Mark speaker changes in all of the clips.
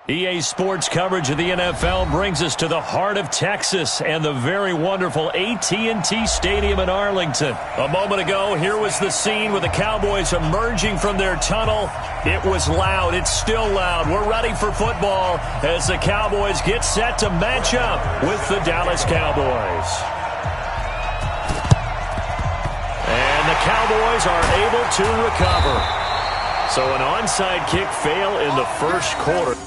Speaker 1: EA Sports coverage of the NFL brings us to the heart of Texas and the very wonderful AT&T Stadium in Arlington. A moment ago, here was the scene with the Cowboys emerging from their tunnel. It was loud. It's still loud. We're ready for football as the Cowboys get set to match up with the Dallas Cowboys. And the Cowboys are able to recover. So an onside kick fail in the first quarter.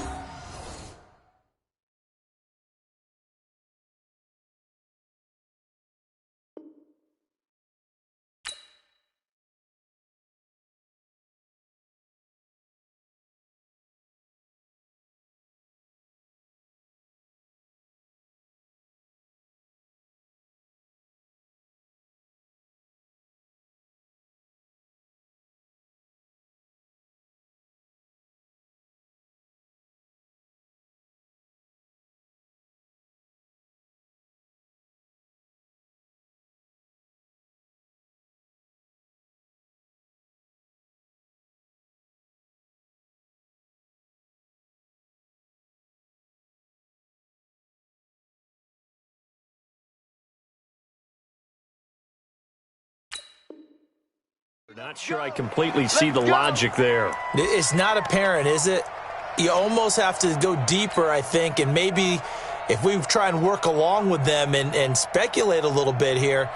Speaker 1: Not sure I completely see the logic there.
Speaker 2: It's not apparent, is it? You almost have to go deeper, I think, and maybe if we try and work along with them and speculate a little bit here,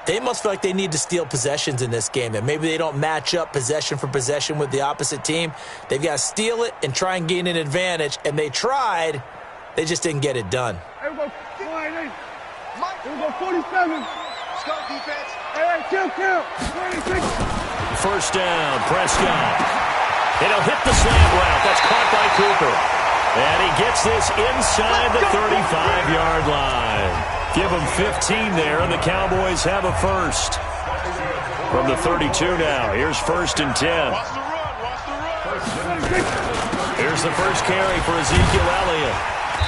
Speaker 2: they must feel like they need to steal possessions in this game, and maybe they don't match up possession for possession with the opposite team. They've got to steal it and try and gain an advantage, and they tried. They just didn't get it done.
Speaker 3: Here we go. Here we go, 47. Let's go, defense. Hey, kill. 26.
Speaker 1: First down, Prescott. And he'll hit the slant route. That's caught by Cooper. And he gets this inside the 35-yard line. Give him 15 there, and the Cowboys have a first. From the 32 now, here's first and 10. Here's the first carry for Ezekiel Elliott.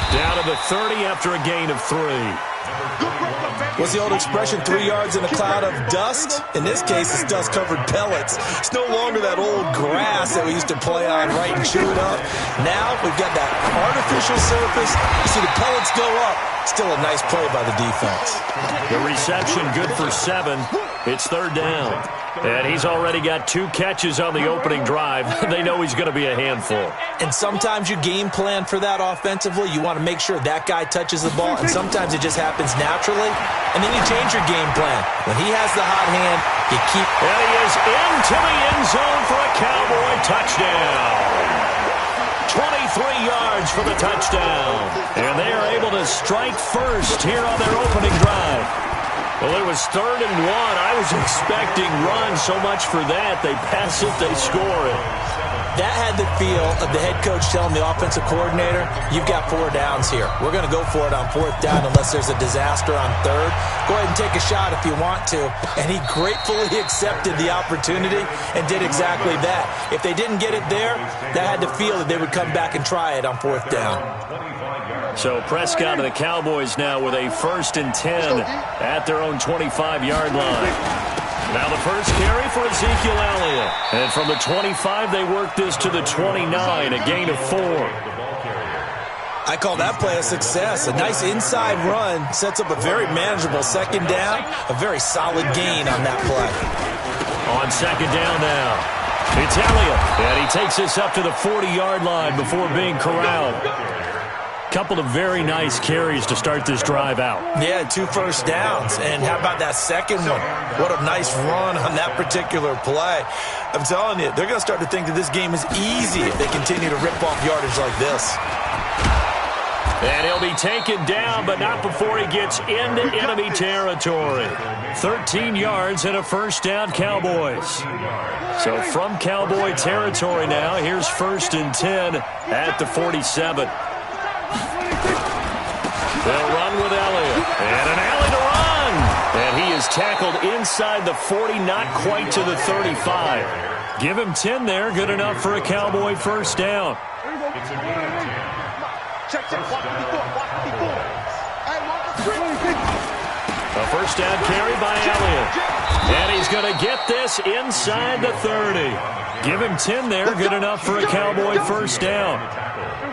Speaker 1: Down to the 30 after a gain of 3.
Speaker 2: What's the old expression, 3 yards in a cloud of dust? In this case, it's dust-covered pellets. It's no longer that old grass that we used to play on, right, and chew it up. Now we've got that artificial surface. You see the pellets go up. Still a nice play by the defense.
Speaker 1: The reception good for 7. It's third down. And he's already got 2 catches on the opening drive. They know he's going to be a handful.
Speaker 2: And sometimes you game plan for that offensively. You want to make sure that guy touches the ball, and sometimes it just happens naturally. And then you change your game plan. When he has the hot hand, you keep...
Speaker 1: And he is into the end zone for a Cowboy touchdown. 23 yards for the touchdown. And they are able to strike first here on their opening drive. Well, it was 3rd and 1. I was expecting run so much for that. They pass it, they score it.
Speaker 2: That had the feel of the head coach telling the offensive coordinator, you've got 4 downs here. We're going to go for it on 4th down unless there's a disaster on 3rd. Go ahead and take a shot if you want to. And he gratefully accepted the opportunity and did exactly that. If they didn't get it there, that had the feel that they would come back and try it on 4th down.
Speaker 1: So Prescott and the Cowboys now with a 1st and 10 at their own 25-yard line. Now the first carry for Ezekiel Elliott. And from the 25, they work this to the 29, a gain of 4.
Speaker 2: I call that play a success. A nice inside run sets up a very manageable 2nd down. A very solid gain on that play.
Speaker 1: On 2nd down now, it's Elliott. And he takes this up to the 40-yard line before being corralled. Couple of very nice carries to start this drive out.
Speaker 2: Yeah, 2 first downs. And how about that second one? What a nice run on that particular play. I'm telling you, they're going to start to think that this game is easy if they continue to rip off yardage like this.
Speaker 1: And he'll be taken down, but not before he gets into enemy territory. 13 yards and a first down, Cowboys. So from Cowboy territory now, here's 1st and 10 at the 47. They'll run with Elliott. And an alley to run. And he is tackled inside the 40, not quite to the 35. Give him 10 there. Good enough for a Cowboy first down. A first down carry by Elliott. And he's going to get this inside the 30. Give him 10 there. Good enough for a Cowboy first down.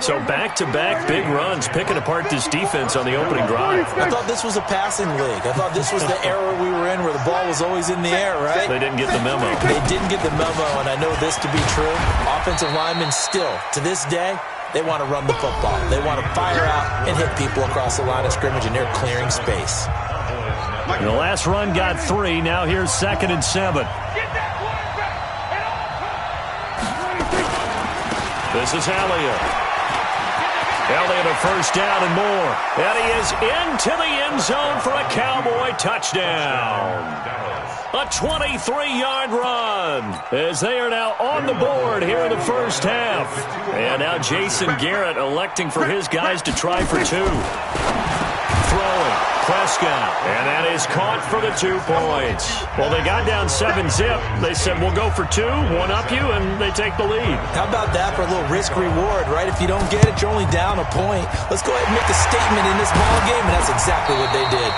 Speaker 1: So back-to-back big runs, picking apart this defense on the opening drive.
Speaker 2: I thought this was a passing league. I thought this was the era we were in where the ball was always in the air, right?
Speaker 1: They didn't get the memo.
Speaker 2: They didn't get the memo, and I know this to be true. Offensive linemen still, to this day, they want to run the football. They want to fire out and hit people across the line of scrimmage, and they're clearing space.
Speaker 1: And the last run got 3. Now here's 2nd and 7. This is Elliott. Elliott a first down and more. And he is into the end zone for a Cowboy touchdown. A 23-yard run as they are now on the board here in the first half. And now Jason Garrett electing for his guys to try for 2. Throwing. Prescott, and that is caught for the 2 points. Well, they got down 7-zip. They said, we'll go for 2, one up you, and they take the lead.
Speaker 2: How about that for a little risk-reward, right? If you don't get it, you're only down a point. Let's go ahead and make a statement in this ball game, and that's exactly what they did.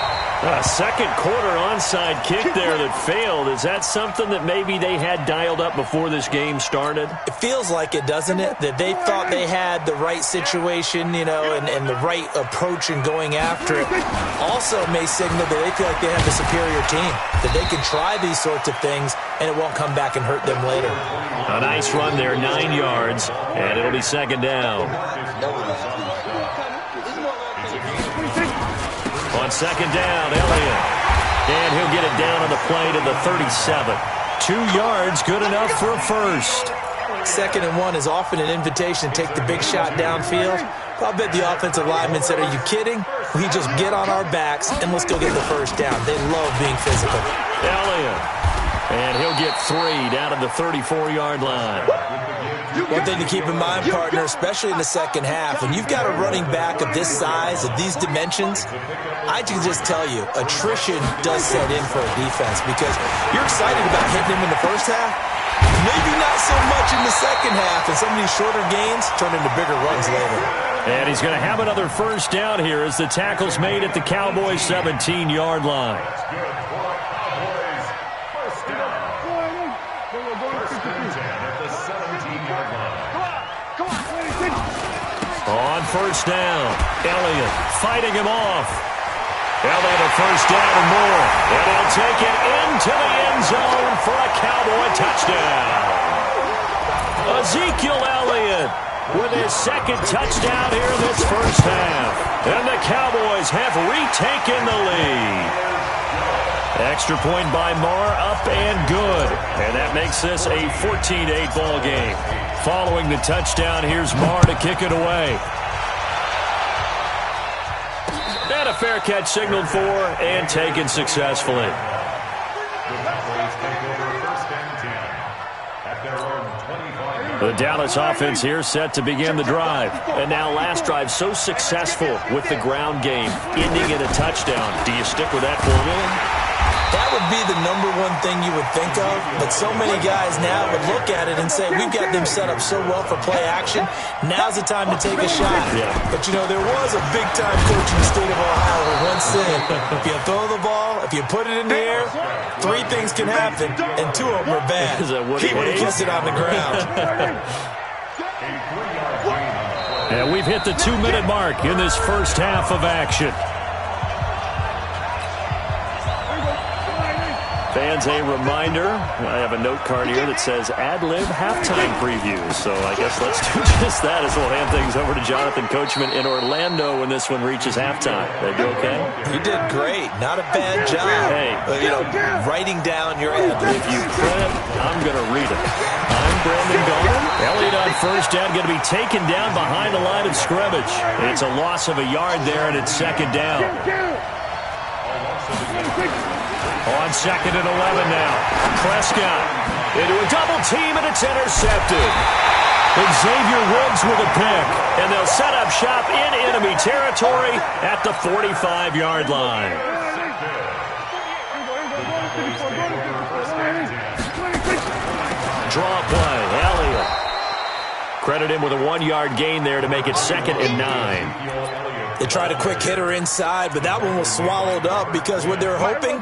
Speaker 1: A second quarter onside kick there that failed. Is that something that maybe they had dialed up before this game started?
Speaker 2: It feels like it, doesn't it? That they thought they had the right situation, you know, and the right approach in going after it. Also may signal that they feel like they have the superior team, that they can try these sorts of things and it won't come back and hurt them later.
Speaker 1: A nice run there, 9 yards, and it'll be 2nd down. On 2nd down, Elliott. And he'll get it down on the play to the 37. 2 yards, good enough for a first.
Speaker 2: 2nd and 1 is often an invitation to take the big shot downfield. I bet the offensive lineman said, are you kidding? We just get on our backs and let's go get the first down. They love being physical.
Speaker 1: Elliott. And he'll get 3 down to the 34-yard line.
Speaker 2: One thing to keep in mind, partner, especially in the second half, when you've got a running back of this size, of these dimensions, I can just tell you, attrition does set in for a defense because you're excited about hitting him in the first half, maybe not so much in the second half, and some of these shorter gains turn into bigger runs later.
Speaker 1: And he's going to have another first down here as the tackle's made at the Cowboys' 17-yard line. On first down, Elliott fighting him off. Elliott a first down and more. And he'll take it into the end zone for a Cowboy touchdown. Ezekiel Elliott with his 2nd touchdown here in this first half. And the Cowboys have retaken the lead. Extra point by Marr, up and good. And that makes this a 14-8 ball game. Following the touchdown, here's Marr to kick it away. And a fair catch signaled for and taken successfully. The Dallas offense here set to begin the drive. And now last drive so successful with the ground game, ending in a touchdown. Do you stick with that formula?
Speaker 2: That would be the number one thing you would think of, but so many guys now would look at it and say, we've got them set up so well for play action, now's the time to take a shot. Yeah. But, you know, there was a big-time coach in the state of Ohio who once said, if you throw the ball, if you put it in the air, 3 things can happen, and 2 of them are bad. He would have kissed it on the ground.
Speaker 1: And we've hit the 2-minute mark in this first half of action. Fans, a reminder, I have a note card here that says ad-lib halftime preview. So I guess let's do just that as we'll hand things over to Jonathan Coachman in Orlando when this one reaches halftime. They do okay?
Speaker 2: You did great. Not a bad job.
Speaker 1: Hey.
Speaker 2: You know, writing down your ad-lib.
Speaker 1: If you print, I'm going to read it. I'm Brandon Gaudin. Elliott on first down, going to be taken down behind the line of scrimmage. It's a loss of a yard there, and it's 2nd down. On 2nd and 11 now. Prescott into a double team, and it's intercepted. Xavier Woods with a pick, and they'll set up shop in enemy territory at the 45-yard line. Draw play, Elliott. Credit him with a 1-yard gain there to make it 2nd and 9.
Speaker 2: They tried a quick hitter inside, but that one was swallowed up because what they're hoping,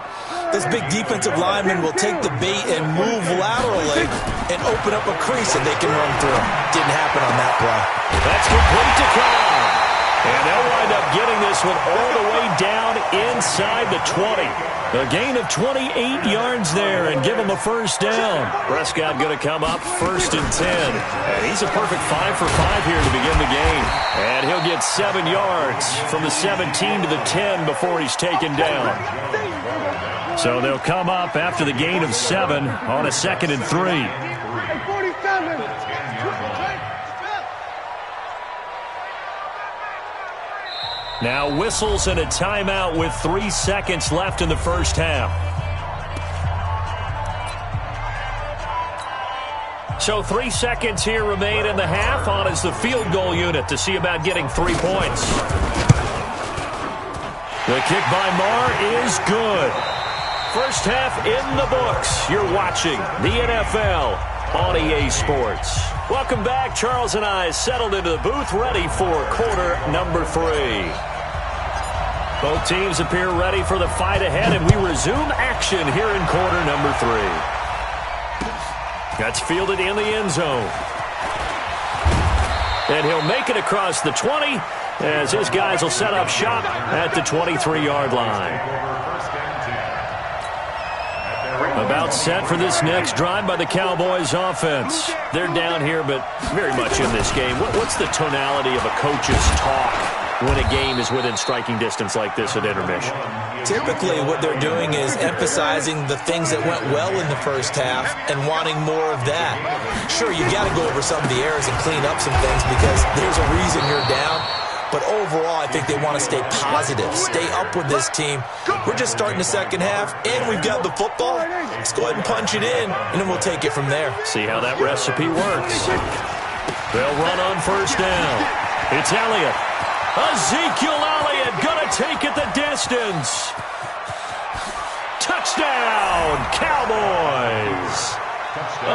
Speaker 2: Those big defensive linemen will take the bait and move laterally and open up a crease that they can run through. Didn't happen on that play.
Speaker 1: That's complete to Cobb. And they'll wind up getting this one all the way down inside the 20. A gain of 28 yards there and give him a first down. Prescott going to come up 1st and 10. And he's a perfect 5 for 5 here to begin the game. And he'll get 7 yards from the 17 to the 10 before he's taken down. So they'll come up after the gain of 7 on a 2nd and 3. Now whistles and a timeout with 3 seconds left in the first half. So 3 seconds here remain in the half. On is the field goal unit to see about getting 3 points. The kick by Marr is good. First half in the books. You're watching the NFL on EA Sports. Welcome back. Charles and I settled into the booth ready for quarter number 3. Both teams appear ready for the fight ahead, and we resume action here in quarter number 3. That's fielded in the end zone. And he'll make it across the 20 as his guys will set up shop at the 23-yard line. About set for this next drive by the Cowboys offense. They're down here, but very much in this game. What's the tonality of a coach's talk when a game is within striking distance like this at intermission?
Speaker 2: Typically what they're doing is emphasizing the things that went well in the first half and wanting more of that. Sure, you got to go over some of the errors and clean up some things because there's a reason you're down. But overall, I think they want to stay positive, stay up with this team. We're just starting the second half, and we've got the football. Let's go ahead and punch it in, and then we'll take it from there.
Speaker 1: See how that recipe works. They'll run on first down. It's Elliott. Ezekiel Elliott going to take it the distance. Touchdown, Cowboys.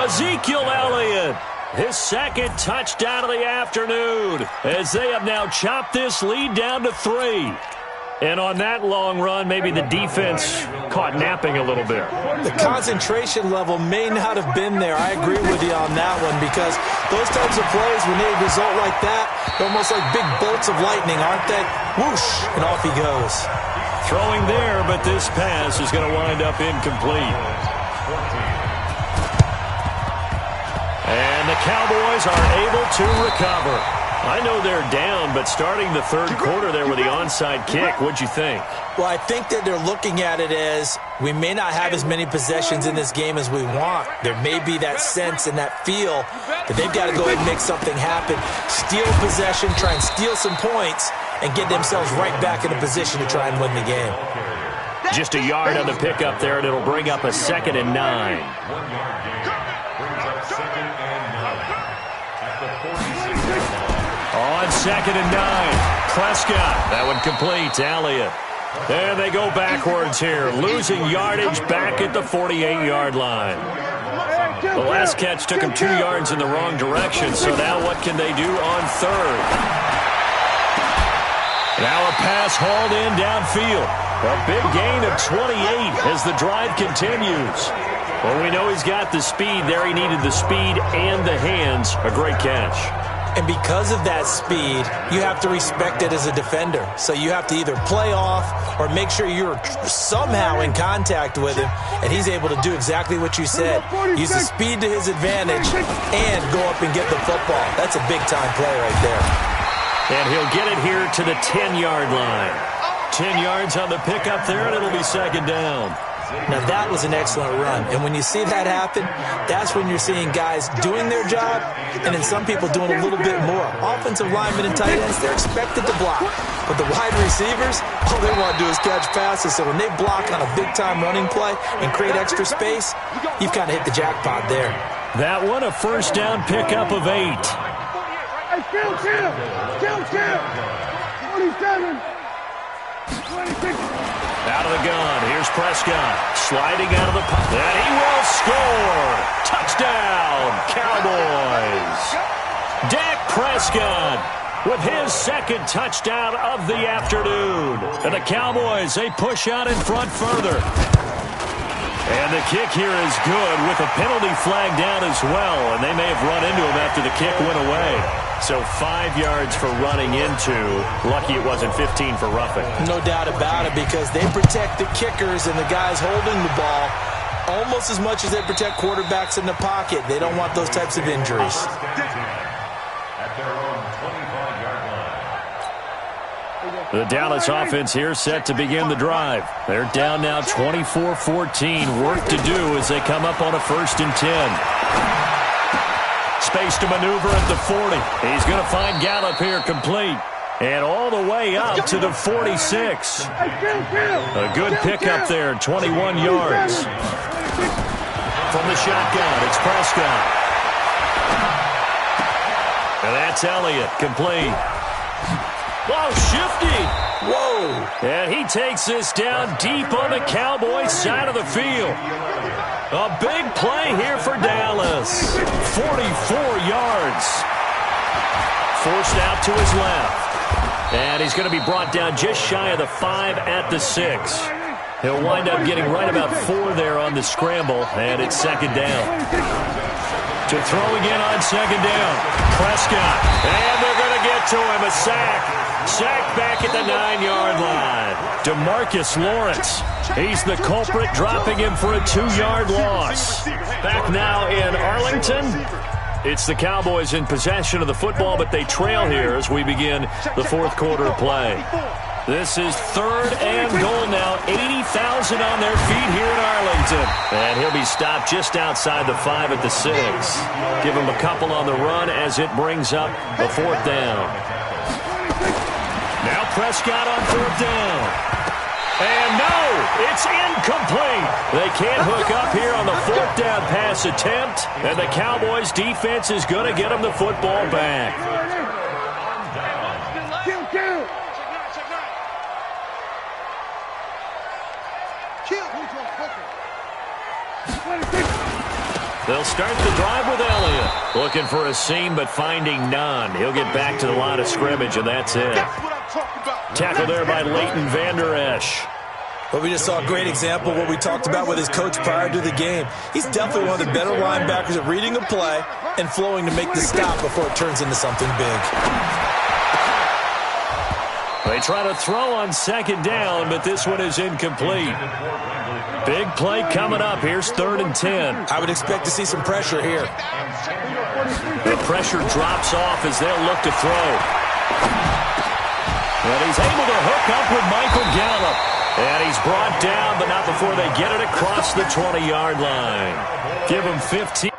Speaker 1: Ezekiel Elliott. His second touchdown of the afternoon as they have now chopped this lead down to 3. And on that long run, maybe the defense caught napping a little bit.
Speaker 2: The concentration level may not have been there. I agree with you on that one because those types of plays, when they result like that, they're almost like big bolts of lightning, aren't they? Whoosh, and off he goes.
Speaker 1: Throwing there, but this pass is going to wind up incomplete. And the Cowboys are able to recover. I know they're down, but starting the third quarter there with the onside kick, what'd you think?
Speaker 2: Well, I think that they're looking at it as we may not have as many possessions in this game as we want. There may be that sense and that feel that they've got to go ahead and make something happen. Steal possession, try and steal some points, and get themselves right back in a position to try and win the game.
Speaker 1: Just a yard on the pickup there, and it'll bring up a 2nd and 9. On 2nd and 9, Prescott. That one complete to Elliott. There they go backwards here, losing yardage back at the 48-yard line. The last catch took him 2 yards in the wrong direction, so now what can they do on third? Now a pass hauled in downfield. A big gain of 28 as the drive continues. Well, we know he's got the speed there. He needed the speed and the hands. A great catch.
Speaker 2: And because of that speed, you have to respect it as a defender. So you have to either play off or make sure you're somehow in contact with him, and he's able to do exactly what you said. Use the speed to his advantage and go up and get the football. That's a big-time play right there.
Speaker 1: And he'll get it here to the 10-yard line. 10 yards on the pickup there, and it'll be 2nd down.
Speaker 2: Now, that was an excellent run. And when you see that happen, that's when you're seeing guys doing their job and then some people doing a little bit more. Offensive linemen and tight ends, they're expected to block. But the wide receivers, all they want to do is catch passes. So when they block on a big-time running play and create extra space, you've kind of hit the jackpot there.
Speaker 1: That one, a first down pickup of 8.
Speaker 3: Hey, kill. 27. 26.
Speaker 1: Out of the gun. Here's Prescott. Sliding out of the pocket. And he will score. Touchdown, Cowboys. Dak Prescott with his 2nd touchdown of the afternoon. And the Cowboys, they push out in front further. And the kick here is good with a penalty flag down as well. And they may have run into him after the kick went away. So 5 yards for running into. Lucky it wasn't 15 for roughing.
Speaker 2: No doubt about it, because they protect the kickers and the guys holding the ball almost as much as they protect quarterbacks in the pocket. They don't want those types of injuries.
Speaker 1: The Dallas offense here set to begin the drive. They're down now 24-14. Work to do as they come up on a 1st and 10. Space to maneuver at the 40. He's going to find Gallup here complete. And all the way up to the 46. A good pickup there, 21 yards. From the shotgun, it's Prescott. And that's Elliott, complete. Whoa, shifty. Whoa. And he takes this down deep on the Cowboys side of the field. A big play here for Dallas. 44 yards. Forced out to his left. And he's going to be brought down just shy of the 5 at the 6. He'll wind up getting right about 4 there on the scramble, and it's 2nd down. To throw again on 2nd down. Prescott. And they're going to get to him. A sack. Sack back at the 9-yard line. DeMarcus Lawrence. He's the culprit, dropping him for a 2-yard loss. Back now in Arlington. It's the Cowboys in possession of the football, but they trail here as we begin the 4th quarter of play. This is 3rd and goal now. 80,000 on their feet here in Arlington. And he'll be stopped just outside the 5 at the 6. Give him a couple on the run as it brings up the 4th down. Now Prescott on 4th down. And no, it's incomplete. They can't hook up here on the 4th down pass attempt. And the Cowboys defense is going to get them the football back. They'll start the drive with Elliott. Looking for a seam, but finding none. He'll get back to the line of scrimmage, and that's it. Tackle there by Leighton Vander Esch.
Speaker 2: Well, we just saw a great example of what we talked about with his coach prior to the game. He's definitely one of the better linebackers at reading a play and flowing to make the stop before it turns into something big.
Speaker 1: They try to throw on 2nd down, but this one is incomplete. Big play coming up. Here's 3rd and 10.
Speaker 2: I would expect to see some pressure here.
Speaker 1: The pressure drops off as they'll look to throw. And he's able to hook up with Michael Gallup. And he's brought down, but not before they get it across the 20-yard line. Give him 15.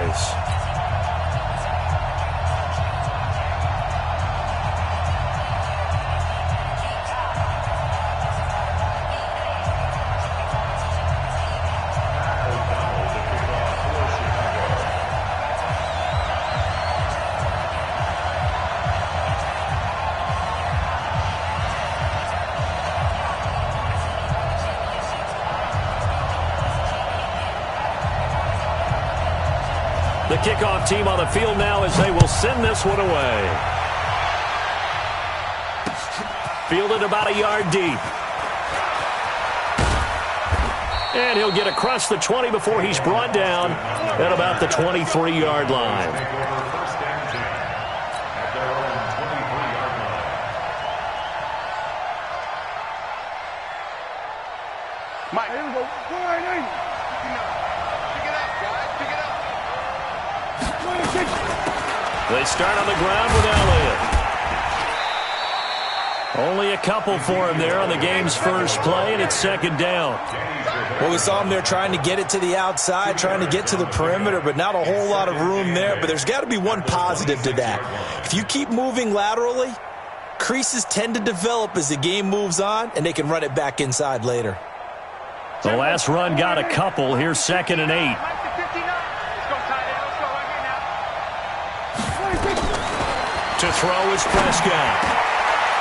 Speaker 1: Cowboys. The kickoff team on the field now as they will send this one away. Fielded about a yard deep. And he'll get across the 20 before he's brought down at about the 23-yard line.
Speaker 3: Mike, here we go.
Speaker 1: They start on the ground with Elliott. Only a couple for him there on the game's first play, and it's second down.
Speaker 2: Well, we saw him there trying to get it to the outside, trying to get to the perimeter, but not a whole lot of room there. But there's got to be one positive to that. If you keep moving laterally, creases tend to develop as the game moves on, and they can run it back inside later.
Speaker 1: The last run got a couple. Here's 2nd and 8. To throw is Prescott.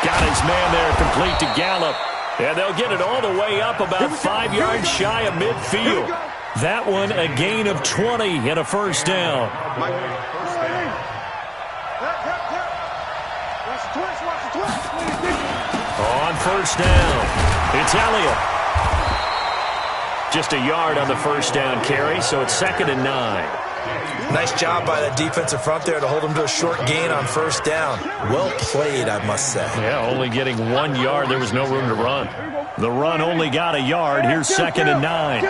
Speaker 1: Got his man there complete to Gallup. And they'll get it all the way up about 5 yards shy of midfield. That one a gain of 20 and a first down. On first down, it's Elliott. Just a yard on the first down carry, so it's 2nd and 9.
Speaker 2: Nice job by that defensive front there to hold him to a short gain on first down. Well played, I must say.
Speaker 1: Yeah, only getting 1 yard. There was no room to run. The run only got a yard. Here's 2nd and 9.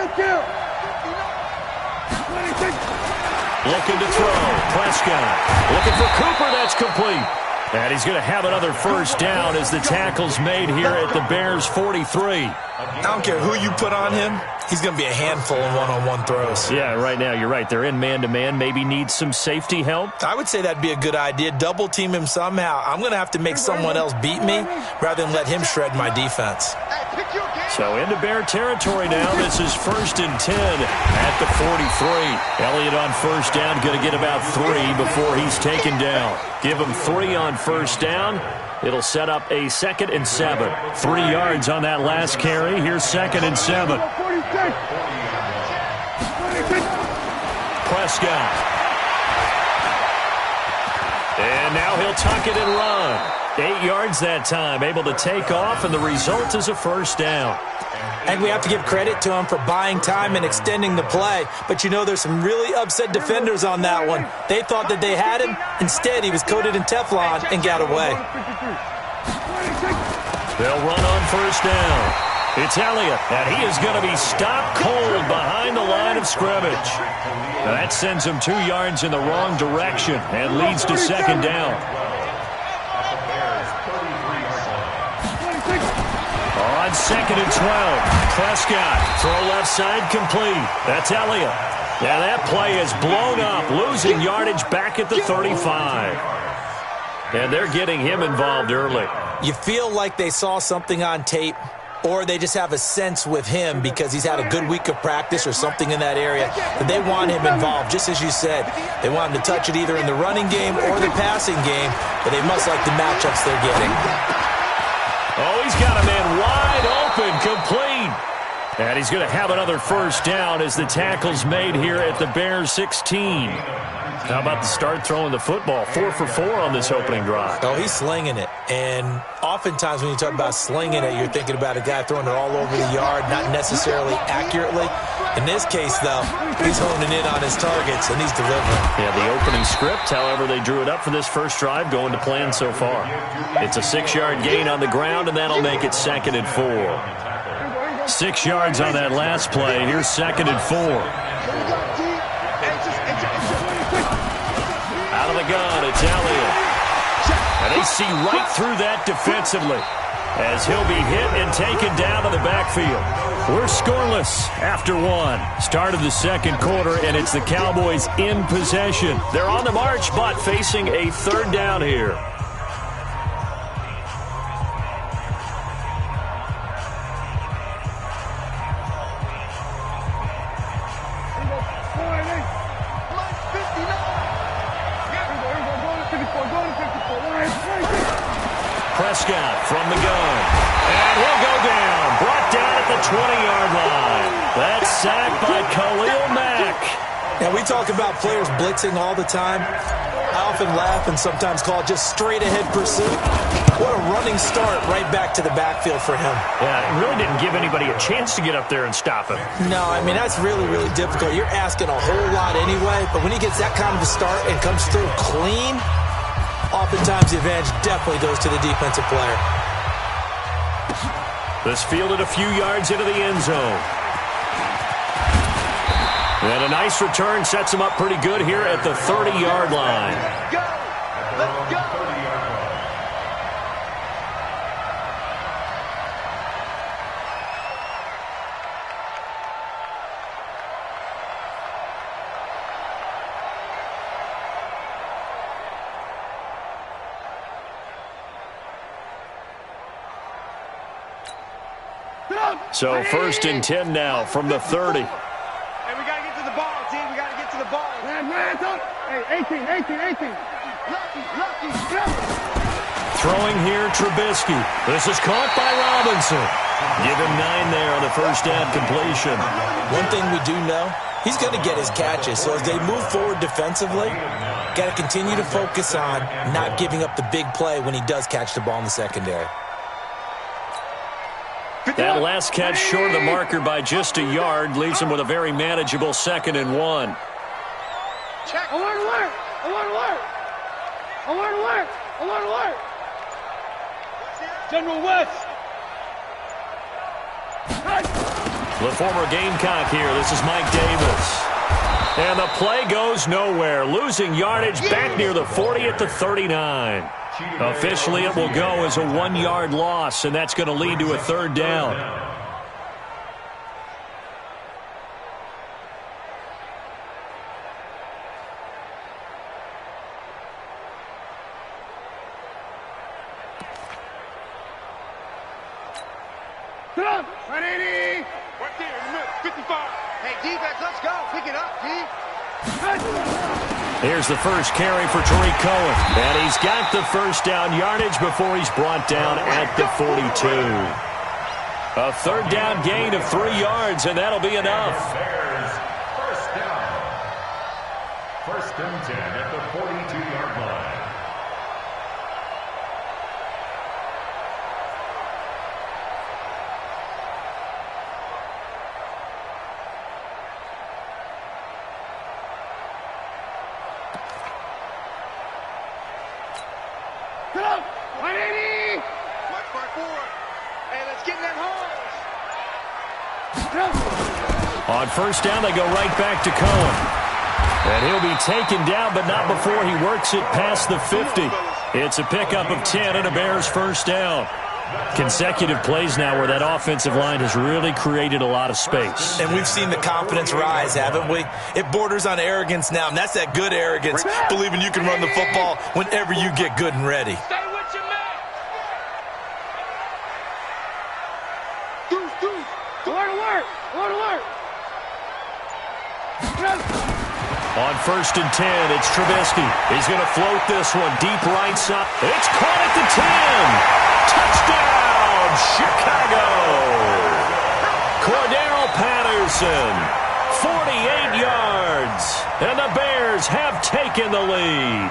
Speaker 1: Looking to throw. Prescott. Looking for Cooper. That's complete. And he's going to have another first down as the tackle's made here at the Bears' 43.
Speaker 2: I don't care who you put on him. He's going to be a handful in one-on-one throws.
Speaker 1: Yeah, right now, you're right. They're in man-to-man. Maybe needs some safety help.
Speaker 2: I would say that'd be a good idea. Double team him somehow. I'm going to have to make someone else beat me rather than let him shred my defense.
Speaker 1: So into Bear territory now. This is 1st and 10 at the 43. Elliott on first down, going to get about 3 before he's taken down. Give him 3 on first down. It'll set up a 2nd and 7. 3 yards on that last carry. Here's 2nd and 7. Prescott. And now he'll tuck it and run. 8 yards that time, able to take off, and the result is a first down.
Speaker 2: And we have to give credit to him for buying time and extending the play. But you know, there's some really upset defenders on that one. They thought that they had him. Instead, he was coated in Teflon and got away.
Speaker 1: They'll run on first down. It's Elliott, and he is going to be stopped cold behind the line of scrimmage. Now that sends him 2 yards in the wrong direction and leads to second down. On 2nd and 12, Prescott, throw left side complete. That's Elliott. Now that play is blown up, losing yardage back at the 35. And they're getting him involved early.
Speaker 2: You feel like they saw something on tape, or they just have a sense with him because he's had a good week of practice or something in that area that they want him involved, just as you said. They want him to touch it either in the running game or the passing game, but they must like the matchups they're getting.
Speaker 1: Oh, he's got a man wide open, complete. And he's going to have another first down as the tackle's made here at the Bears 16. How about the start throwing the football? 4 for 4 on this opening drive.
Speaker 2: Oh, he's slinging it. And oftentimes when you talk about slinging it, you're thinking about a guy throwing it all over the yard, not necessarily accurately. In this case, though, he's honing in on his targets, and he's delivering. Yeah,
Speaker 1: the opening script, however, they drew it up for this first drive, going to plan so far. It's a 6-yard gain on the ground, and that'll make it 2nd and 4. 6 yards on that last play. Here's 2nd and 4. Out of the gun, it's Elliott. And they see right through that defensively. as he'll be hit and taken down to the backfield. We're scoreless after one. Start of the second quarter, and it's the Cowboys in possession. They're on the march, but facing a third down here. Prescott from the gun. And he'll go down. Brought down at the 20-yard line. That's sacked by Khalil Mack.
Speaker 2: Now, we talk about players blitzing all the time. I often laugh and sometimes call it just straight-ahead pursuit. What a running start right back to the backfield for him.
Speaker 1: Yeah, it really didn't give anybody a chance to get up there and stop him.
Speaker 2: No, I mean, that's really, really difficult. You're asking a whole lot anyway, but when he gets that kind of a start and comes through clean, oftentimes the advantage definitely goes to the defensive player.
Speaker 1: This fielded a few yards into the end zone. And a nice return sets him up pretty good here at the 30-yard line.
Speaker 3: Let's go! Let's go!
Speaker 1: So 1st and 10 now from the 30.
Speaker 3: Hey, we got to get to the ball, team. We got to get to the ball. Hey, 18. Lucky.
Speaker 1: Throwing here, Trubisky. This is caught by Robinson. Give him 9 there on the first down completion.
Speaker 2: One thing we do know, he's going to get his catches. So as they move forward defensively, got to continue to focus on not giving up the big play when he does catch the ball in the secondary.
Speaker 1: That last catch short of the marker by just a yard leaves him with a very manageable 2nd and 1.
Speaker 3: Check. Alert. General West.
Speaker 1: The former Gamecock here. This is Mike Davis. And the play goes nowhere. Losing yardage back near the 40 at the 39. Officially, it will go as a 1-yard loss, and that's going to lead to a 3rd down.
Speaker 3: Get up! 180! Right there in the middle, 55. Hey, defense, let's go. Pick it up, D.
Speaker 1: Here's the first carry for Tariq Cohen. And he's got the first down yardage before he's brought down at the 42. A 3rd down gain of 3 yards, and that'll be enough.
Speaker 4: First down. 1st and 10 at the 42-yard line.
Speaker 3: Get up! 180! Watch my forward. Hey, let's get in that hole.
Speaker 1: On first down, they go right back to Cohen. And he'll be taken down, but not before he works it past the 50. It's a pickup of 10 and a Bears first down. Consecutive plays now where that offensive line has really created a lot of space.
Speaker 2: And we've seen the confidence rise, haven't we? It borders on arrogance now, and that's that good arrogance, believing you can run the football whenever you get good and ready.
Speaker 3: Stay with your man. Deuce. Alert.
Speaker 1: On 1st and 10, it's Trubisky. He's going to float this one deep right side. It's caught at the 10. Touchdown, Chicago. Cordero Patterson, 48 yards. And the Bears have taken the lead.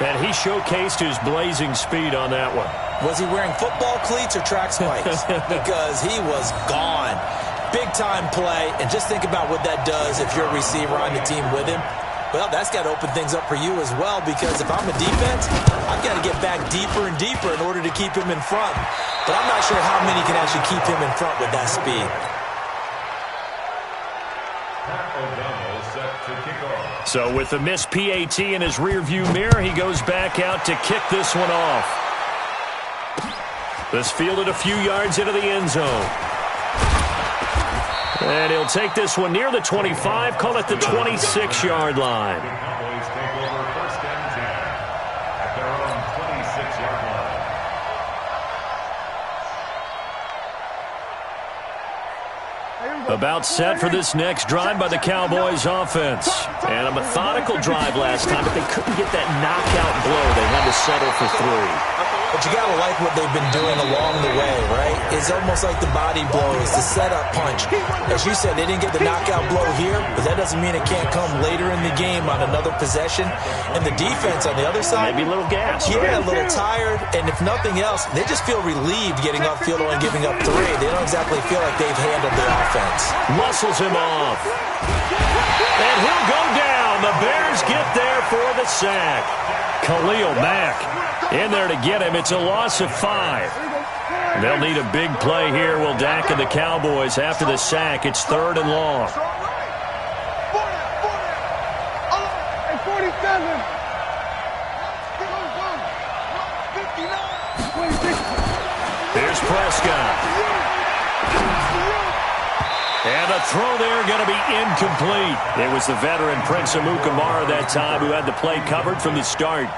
Speaker 1: And he showcased his blazing speed on that one.
Speaker 2: Was he wearing football cleats or track spikes? Because he was gone. Big-time play, and just think about what that does if you're a receiver on the team with him. Well, that's got to open things up for you as well, because if I'm a defense, I've got to get back deeper and deeper in order to keep him in front. But I'm not sure how many can actually keep him in front with that speed.
Speaker 1: So with the missed PAT in his rearview mirror, he goes back out to kick this one off. This fielded a few yards into the end zone. And he'll take this one near the 25, call it the 26-yard line.
Speaker 4: The Cowboys take over 1st and 10 at their own 26-yard line.
Speaker 1: About set for this next drive by the Cowboys offense. And a methodical drive last time, but they couldn't get that knockout blow. They had to settle for 3.
Speaker 2: But you got to like what they've been doing along the way, right? It's almost like the body blows, the setup punch. As you said, they didn't get the knockout blow here, but that doesn't mean it can't come later in the game on another possession. And the defense on the other side,
Speaker 1: maybe a little gas.
Speaker 2: Yeah, a little tired. And if nothing else, they just feel relieved getting off field and giving up 3. They don't exactly feel like they've handled the offense.
Speaker 1: Muscles him off. And he'll go down. The Bears get there for the sack. Khalil Mack in there to get him. It's a loss of 5. They'll need a big play here. Will Dak and the Cowboys after the sack. It's 3rd and long.
Speaker 3: 47.
Speaker 1: Here's Prescott. And the throw there going to be incomplete. It was the veteran Prince Amukamara that time who had the play covered from the start.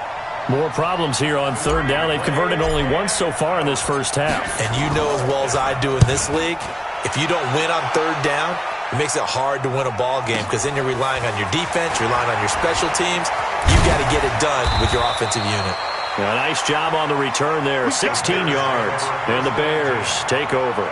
Speaker 1: More problems here on 3rd down. They've converted only once so far in this first half.
Speaker 2: And you know as well as I do in this league, if you don't win on 3rd down, it makes it hard to win a ball game because then you're relying on your defense, you're relying on your special teams. You got to get it done with your offensive unit.
Speaker 1: A nice job on the return there, 16 yards. And the Bears take over.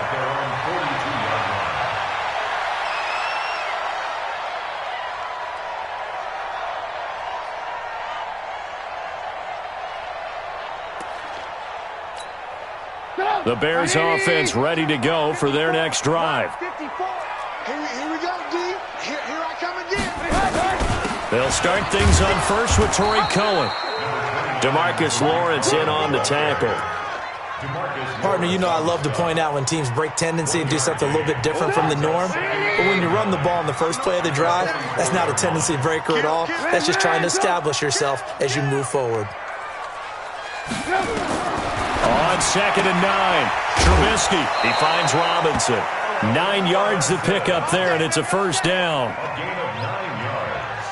Speaker 1: The Bears offense ready to go for their next drive.
Speaker 3: Here we go, D. Here I come again.
Speaker 1: They'll start things on first with Torrey Cohen. DeMarcus Lawrence in on the tackle.
Speaker 2: Partner, you know I love to point out when teams break tendency and do something a little bit different from the norm. But when you run the ball in the first play of the drive, that's not a tendency breaker at all. That's just trying to establish yourself as you move forward.
Speaker 1: On 2nd and 9, Trubisky, he finds Robinson. 9 yards to pick up there, and it's a first down.
Speaker 4: A gain of 9 yards.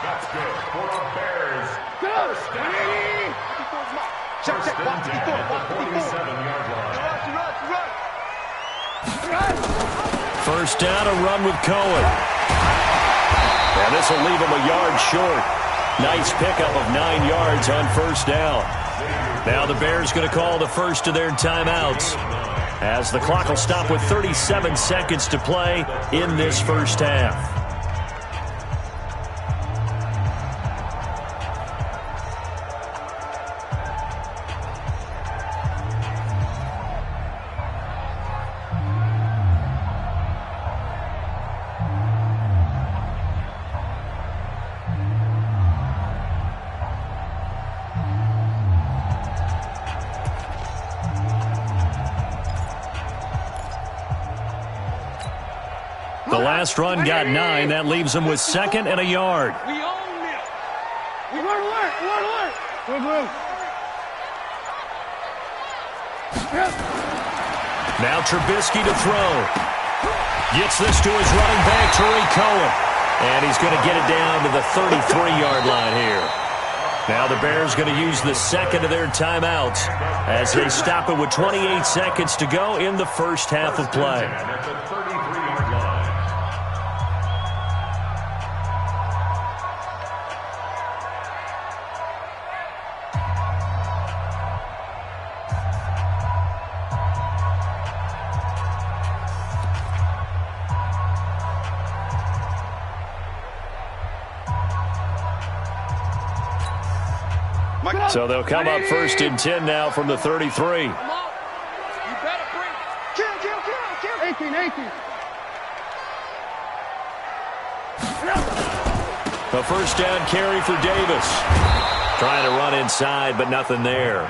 Speaker 4: That's good for the Bears. First down. First and 10 at the 47-yard line.
Speaker 1: First down, a run with Cohen. And this will leave him a yard short. Nice pickup of 9 yards on first down. Now the Bears going to call the first of their timeouts as the clock will stop with 37 seconds to play in this first half. The last run got 9. That leaves them with 2nd and a yard.
Speaker 3: We own it. We want to work. We want to work.
Speaker 1: Now Trubisky to throw. Gets this to his running back, Torrey Cohen. And he's going to get it down to the 33-yard line here. Now the Bears going to use the second of their timeouts as they stop it with 28 seconds to go in the first half of play.
Speaker 4: At the 33-yard line.
Speaker 1: So they'll come up 1st and 10 now from the 33.
Speaker 3: You better bring kill. 18.
Speaker 1: A first down carry for Davis. Trying to run inside, but nothing there.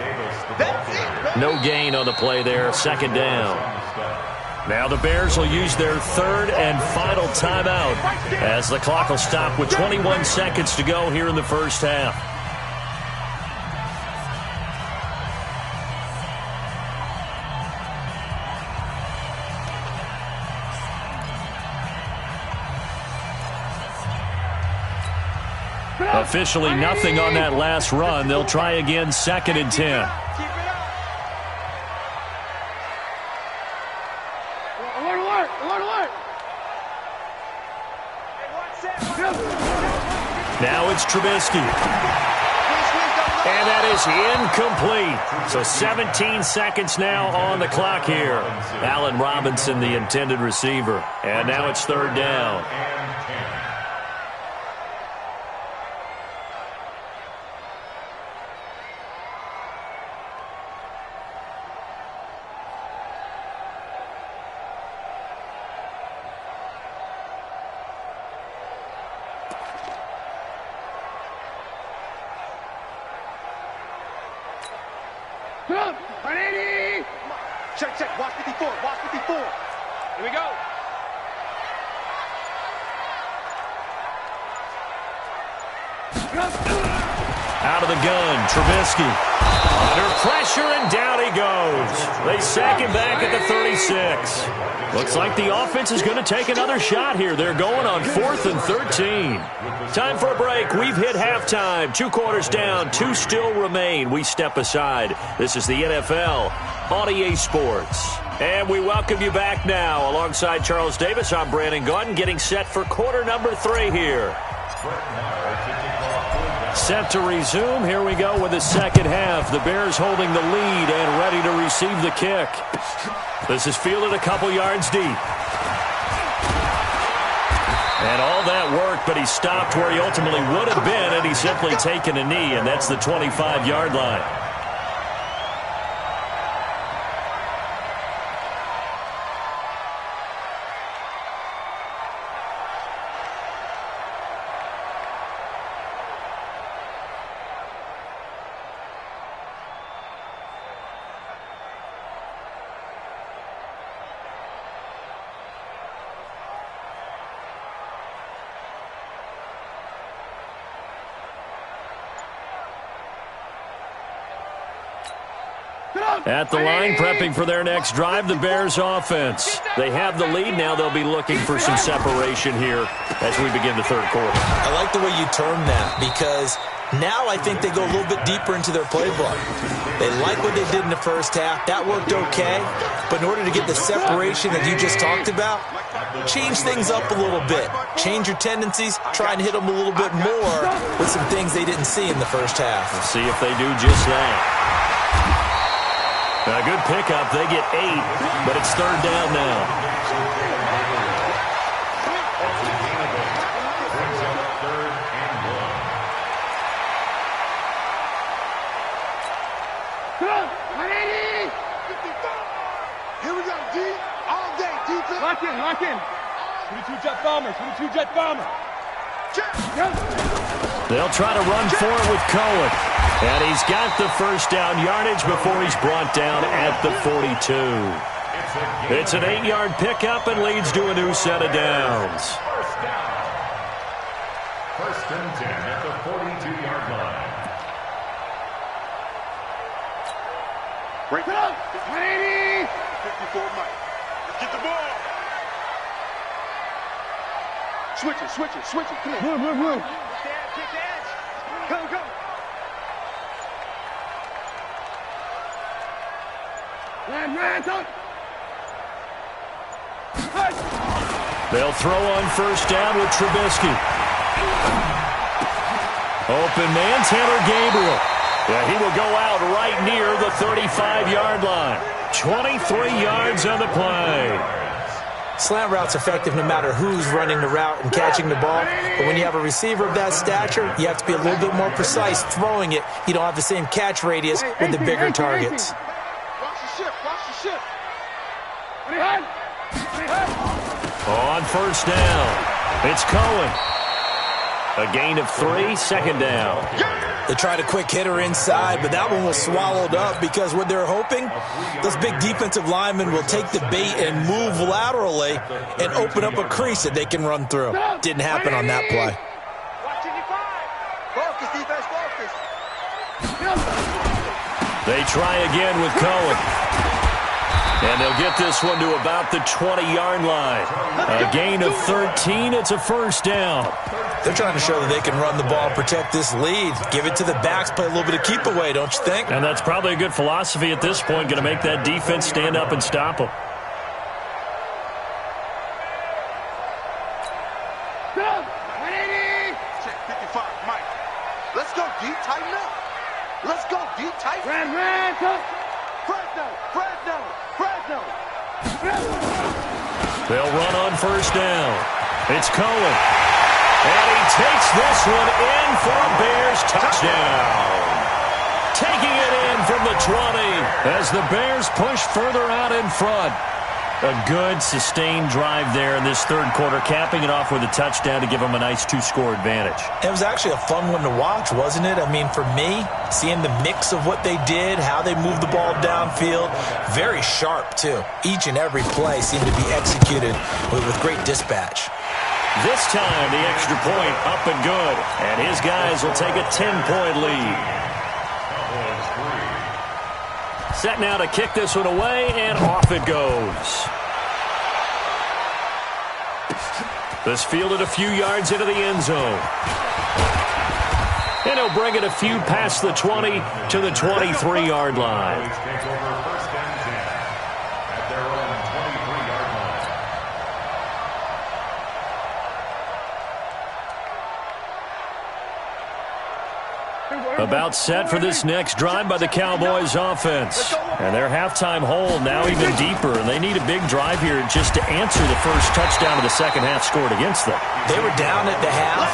Speaker 1: No gain on the play there. 2nd down. Now the Bears will use their 3rd and final timeout as the clock will stop with 21 seconds to go here in the first half. Officially nothing on that last run. They'll try again, 2nd and 10. Now it's Trubisky. And that is incomplete. So 17 seconds now on the clock here. Allen Robinson, the intended receiver. And now it's 3rd down.
Speaker 3: Check. Watch 54. Watch 54. Here we go.
Speaker 1: Out of the gun, Trubisky. Under pressure, and down he goes. They sack him back at the 36. Looks like the offense is going to take another shot here. They're going on 4th and 13. Time for a break. We've hit halftime. 2 quarters down, 2 still remain. We step aside. This is the NFL on EA Sports. And we welcome you back now. Alongside Charles Davis, I'm Brandon Gaudin, getting set for quarter number 3 here. Set to resume. Here we go with the second half. The Bears holding the lead and ready to receive the kick. This is fielded a couple yards deep. And all that work, but he stopped where he ultimately would have been, and he's simply taken a knee, and that's the 25-yard line. At the line, prepping for their next drive, the Bears offense. They have the lead. Now they'll be looking for some separation here as we begin the 3rd quarter.
Speaker 2: I like the way you term that, because now I think they go a little bit deeper into their playbook. They like what they did in the first half. That worked okay. But in order to get the separation that you just talked about, change things up a little bit. Change your tendencies. Try and hit them a little bit more with some things they didn't see in the first half.
Speaker 1: We'll see if they do just that. A good pickup. They get 8, but it's 3rd down now.
Speaker 3: Here we go, D. All day, defense. Lock in. 22 jet bomber.
Speaker 1: They'll try to run for it with Cohen. And he's got the first down yardage before he's brought down at the 42. It's an 8-yard pickup and leads to a new set of downs.
Speaker 4: First down. 1st and 10 at the 42-yard line.
Speaker 3: Break it up. 180. 54 Mike. Let's get the ball. Switch it. Come on. Move. Kick the edge. Go. Run.
Speaker 1: They'll throw on first down with Trubisky. Open man, Taylor Gabriel. Yeah, he will go out right near the 35-yard line. 23 yards on the play.
Speaker 2: Slant route's effective no matter who's running the route and catching the ball. But when you have a receiver of that stature, you have to be a little bit more precise throwing it. You don't have the same catch radius with the bigger targets.
Speaker 3: Watch the shift.
Speaker 1: On first down, it's Cohen. A gain of 3, 2nd down.
Speaker 2: They tried a quick hitter inside, but that one was swallowed up because what they're hoping, those big defensive linemen will take the bait and move laterally and open up a crease that they can run through. Didn't happen on that play.
Speaker 3: Focus, defense, focus.
Speaker 1: They try again with Cohen. And they'll get this one to about the 20-yard line. A gain of 13. It's a first down.
Speaker 2: They're trying to show that they can run the ball and protect this lead. Give it to the backs, play a little bit of keep away, don't you think?
Speaker 1: And that's probably a good philosophy at this point, going to make that defense stand up and stop them.
Speaker 3: Check 55, Mike. Let's go deep, tighten up. Let's go deep, tighten up. Fresno.
Speaker 1: They'll run on first down. It's Cohen. And he takes this one in for a Bears touchdown. Taking it in from the 20 as the Bears push further out in front. A good, sustained drive there in this third quarter, capping it off with a touchdown to give them a nice two-score advantage.
Speaker 2: It was actually a fun one to watch, wasn't it? I mean, for me, seeing the mix of what they did, how they moved the ball downfield, very sharp, too. Each and every play seemed to be executed with great dispatch.
Speaker 1: This time, the extra point up and good, and his guys will take a 10-point lead. Set now to kick this one away, and off it goes. This fielded a few yards into the end zone. And he'll bring it a few past the 20 to the 23-yard line. About set for this next drive by the Cowboys offense. And their halftime hole now even deeper, and they need a big drive here just to answer the first touchdown of the second half scored against them.
Speaker 2: They were down at the half.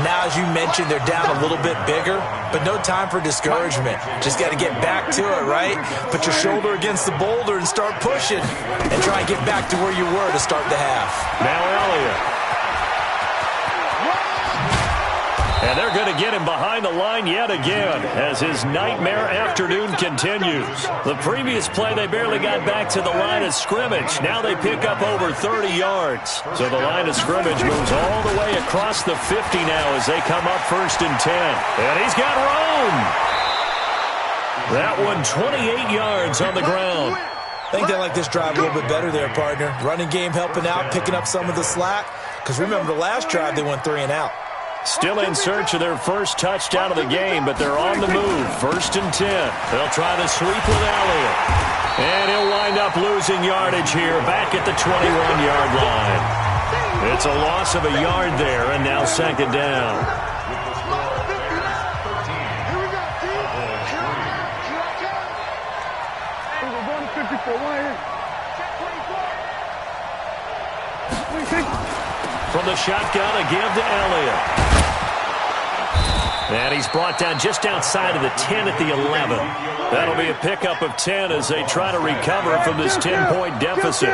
Speaker 2: Now, as you mentioned, they're down a little bit bigger, but no time for discouragement. Just got to get back to it, right? Put your shoulder against the boulder and start pushing and try and get back to where you were to start the half.
Speaker 1: Now Elliott. And they're going to get him behind the line yet again as his nightmare afternoon continues. The previous play, they barely got back to the line of scrimmage. Now they pick up over 30 yards. So the line of scrimmage moves all the way across the 50 now as they come up first and 10. And he's got room. That one 28 yards on the ground.
Speaker 2: I think they like this drive a little bit better there, partner. Running game helping out, picking up some of the slack. Because remember the last drive, they went 3 and out.
Speaker 1: Still in search of their first touchdown of the game, but they're on the move. First and 10. They'll try the sweep with Elliott. And he'll wind up losing yardage here back at the 21-yard line. It's a loss of a yard there, and now second down. From the shotgun, a give to Elliott. And he's brought down just outside of the 10 at the 11. That'll be a pickup of 10 as they try to recover from this 10-point deficit.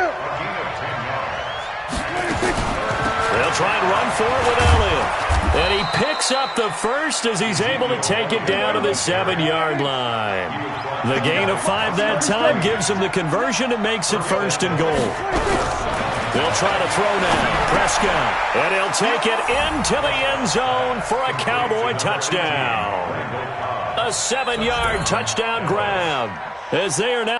Speaker 1: They'll try and run for it with Elliott. And he picks up the first as he's able to take it down to the 7-yard line. The gain of 5 that time gives him the conversion and makes it first and goal. They'll try to throw now. Prescott. And he'll take it into the end zone for a Cowboy touchdown. A 7-yard touchdown grab as they are now.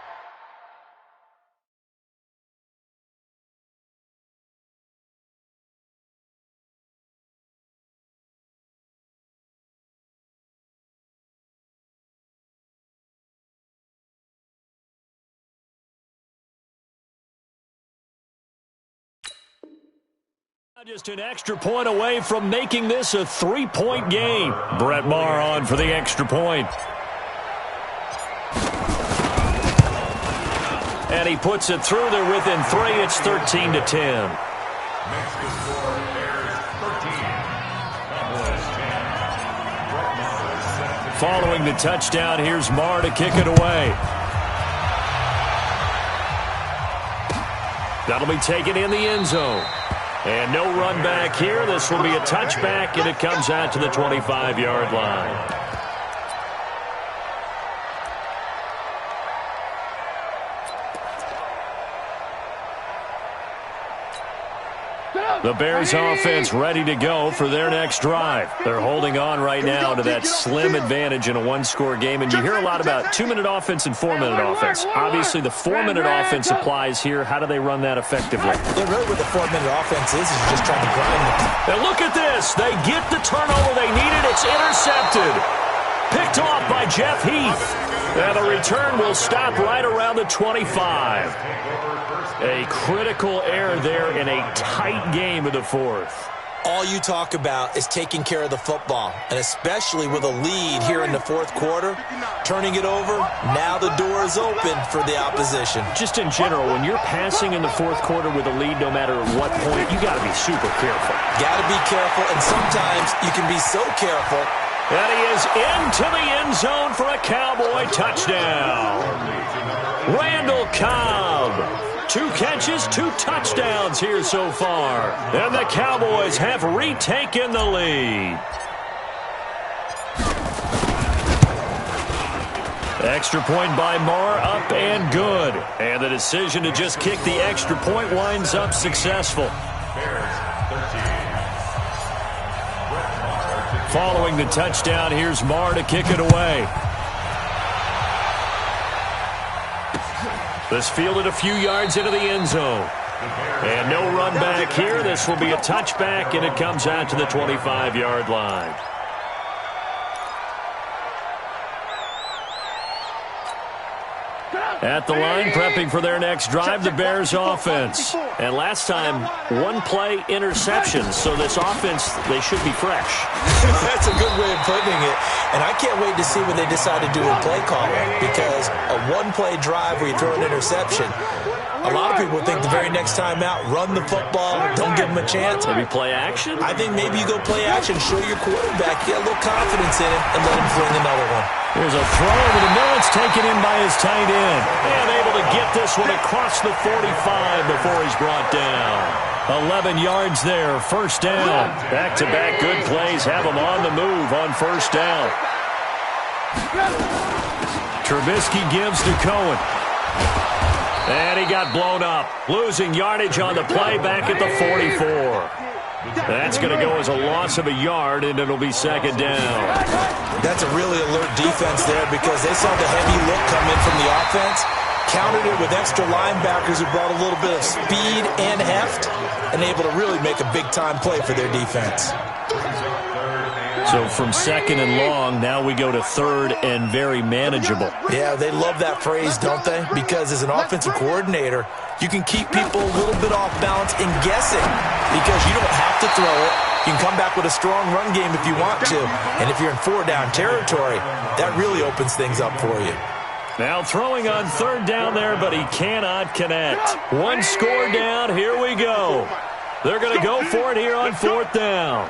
Speaker 1: Just an extra point away from making this a 3-point game. Brett Maher on for the extra point. And he puts it through. They're within 3. It's 13-10.
Speaker 4: Next to score, Bears 13. Cowboys 10.
Speaker 1: Following the touchdown, here's Maher to kick it away. That'll be taken in the end zone. And no run back here. This will be a touchback, and it comes out to the 25-yard line. The Bears offense ready to go for their next drive. They're holding on right now to that slim advantage in a one-score game. And you hear a lot about 2-minute offense and 4-minute offense. Obviously, the 4-minute offense applies here. How do they run that effectively?
Speaker 2: Yeah, really what the 4-minute offense is you're just trying to grind them.
Speaker 1: And look at this. They get the turnover they needed. It's intercepted. Picked off by Jeff Heath. And the return will stop right around the 25. A critical error there in a tight game of the fourth.
Speaker 2: All you talk about is taking care of the football, and especially with a lead here in the fourth quarter, turning it over, now the door is open for the opposition.
Speaker 1: Just in general, when you're passing in the fourth quarter with a lead, no matter what point, you got to be super careful.
Speaker 2: Got to be careful, and sometimes you can be so careful.
Speaker 1: And he is into the end zone for a Cowboy touchdown. Randall Cobb. 2 catches, 2 touchdowns here so far. And the Cowboys have retaken the lead. Extra point by Marr, up and good. And the decision to just kick the extra point winds up successful. Following the touchdown, here's Marr to kick it away. This fielded a few yards into the end zone. And no run back here. This will be a touchback, and it comes out to the 25-yard line. At the line, prepping for their next drive, the Bears offense. And last time, 1-play interceptions, so this offense, they should be fresh.
Speaker 2: That's a good way of putting it. And I can't wait to see what they decide to do with play calling, because a 1-play drive where you throw an interception, a lot of people think the very next time out, run the football, don't give them a chance.
Speaker 1: Maybe play action?
Speaker 2: I think maybe you go play action, show your quarterback, get a little confidence in him, and let him fling another one.
Speaker 1: Here's a throw over the middle. It's taken in by his tight end. And able to get this one across the 45 before he's brought down. 11 yards there, first down. Back-to-back good plays have him on the move on first down. Trubisky gives to Cohen. And he got blown up. Losing yardage on the play back at the 44. That's going to go as a loss of a yard, and it'll be second down.
Speaker 2: That's a really alert defense there because they saw the heavy look come in from the offense, countered it with extra linebackers who brought a little bit of speed and heft, and able to really make a big-time play for their defense.
Speaker 1: So from second and long, now we go to third and very manageable.
Speaker 2: Yeah, they love that phrase, don't they? Because as an offensive coordinator, you can keep people a little bit off balance and guessing because you don't have to throw it. You can come back with a strong run game if you want to. And if you're in 4-down territory, that really opens things up for you.
Speaker 1: Now throwing on third down there, but he cannot connect. One score down, here we go. They're going to go for it here on fourth down.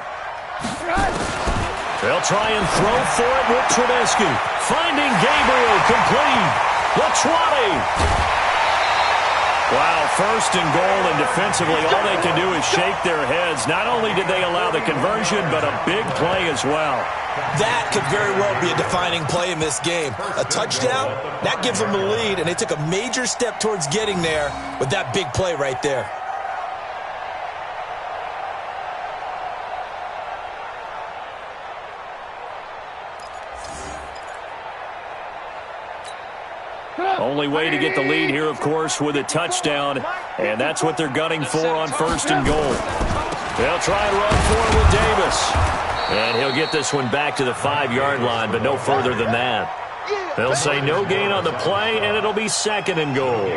Speaker 1: They'll try and throw for it with Trubisky. Finding Gabriel, complete. The 20. Wow, first and goal, and defensively all they can do is shake their heads. Not only did they allow the conversion, but a big play as well.
Speaker 2: That could very well be a defining play in this game. A touchdown, that gives them the lead, and they took a major step towards getting there with that big play right there.
Speaker 1: Only way to get the lead here, of course, with a touchdown, and that's what they're gunning for on first and goal. They'll try and run for it with Davis. And he'll get this one back to the 5-yard line, but no further than that. They'll say no gain on the play, and it'll be second and goal.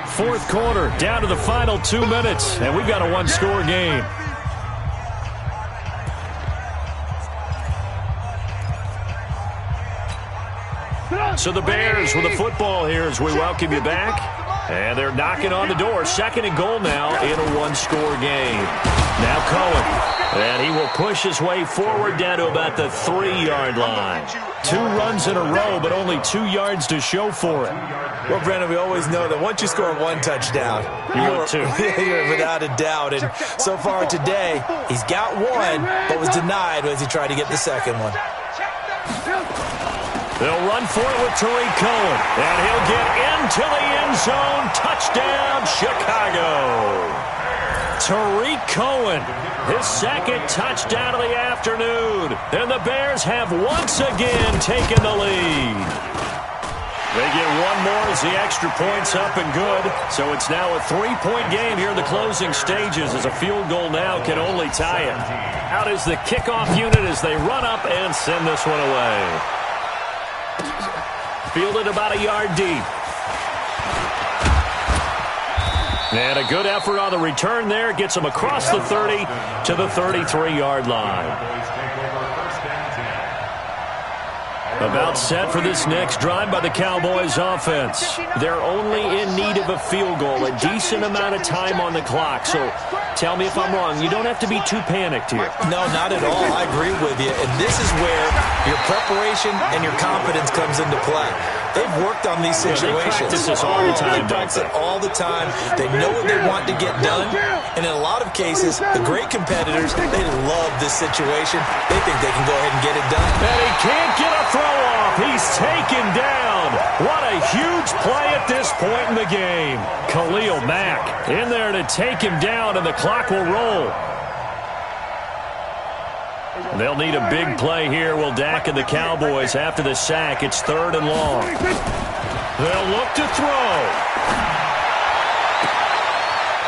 Speaker 1: Fourth quarter, down to the final 2 minutes, and we've got a one-score game. So the Bears with the football here as we welcome you back. And they're knocking on the door. Second and goal now in a one-score game. Now Cohen. And he will push his way forward down to about the 3-yard line. 2 runs in a row, but only 2 yards to show for it.
Speaker 2: Well, Brendan, we always know that once you score 1 touchdown, you're without a doubt. And so far today, he's got 1, but was denied as he tried to get the second one.
Speaker 1: They'll run for it with Tariq Cohen. And he'll get into the end zone. Touchdown, Chicago. Tariq Cohen, his second touchdown of the afternoon. And the Bears have once again taken the lead. They get one more as the extra point's up and good. So it's now a 3-point game here in the closing stages as a field goal now can only tie it. Out is the kickoff unit as they run up and send this one away. Fielded about a yard deep. And a good effort on the return there. Gets them across the 30 to the 33-yard line. About set for this next drive by the Cowboys offense. They're only in need of a field goal, a decent amount of time on the clock. So tell me if I'm wrong. You don't have to be too panicked here.
Speaker 2: No, not at all. I agree with you. And this is where your preparation and your confidence comes into play. They've worked on these situations.
Speaker 1: They practice this all the time.
Speaker 2: They practice it all the time. They know what they want to get done. And in a lot of cases, the great competitors, they love this situation. They think they can go ahead and get it done.
Speaker 1: And he can't get a throw off. He's taken down. What a huge play at this point in the game. Khalil Mack in there to take him down, and the clock will roll. They'll need a big play here. Will Dak and the Cowboys after the sack. It's 3rd and long. They'll look to throw.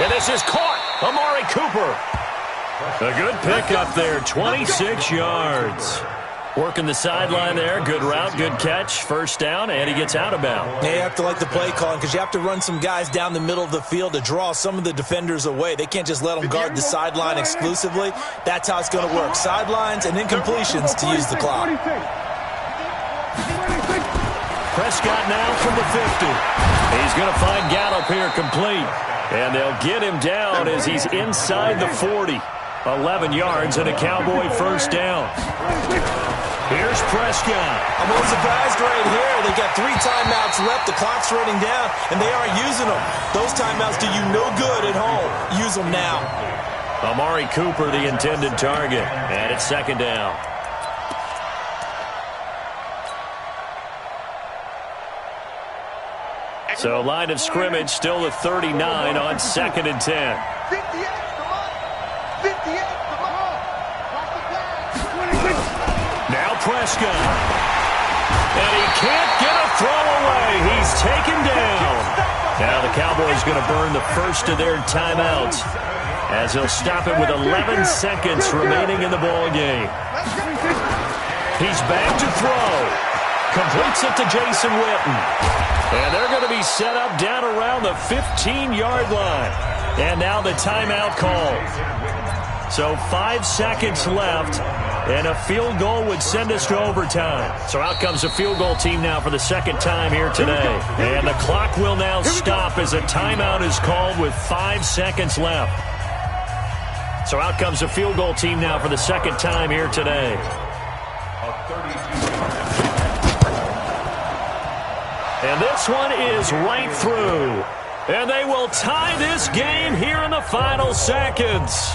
Speaker 1: And this is caught. Amari Cooper. A good pickup there. 26 yards. Working the sideline there. Good route, good catch. First down, and he gets out of bounds.
Speaker 2: You have to like the play calling because you have to run some guys down the middle of the field to draw some of the defenders away. They can't just let them guard the sideline exclusively. That's how it's going to work. Sidelines and incompletions to use the clock.
Speaker 1: Prescott now from the 50. He's going to find Gallup here complete. And they'll get him down as he's inside the 40. 11 yards and a Cowboy first down. Here's Prescott.
Speaker 2: I'm a little surprised right here. They got 3 timeouts left. The clock's running down, and they aren't using them. Those timeouts do you no good at home. Use them now.
Speaker 1: Amari Cooper, the intended target. And it's 2nd down. So line of scrimmage still the 39 on 2nd and 10.
Speaker 3: 58, come on. 58, come on.
Speaker 1: Now Prescott. And he can't get a throw away. He's taken down. Now the Cowboys going to burn the first of their timeouts as he'll stop it with 11 seconds remaining in the ball game. He's back to throw. Completes it to Jason Witten. And they're going to be set up down around the 15-yard line. And now the timeout called. So 5 seconds left, and a field goal would send us to overtime. So out comes the field goal team now for the 2nd time here today. And the clock will now stop as a timeout is called with 5 seconds left. So out comes the field goal team now for the 2nd time here today. And this one is right through. And they will tie this game here in the final seconds.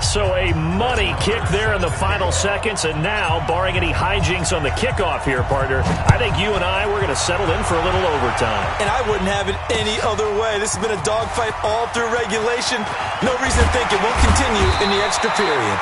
Speaker 1: So a money kick there in the final seconds. And now, barring any hijinks on the kickoff here, partner, I think you and I, we're going to settle in for a little overtime.
Speaker 2: And I wouldn't have it any other way. This has been a dogfight all through regulation. No reason to think it won't continue in the extra period.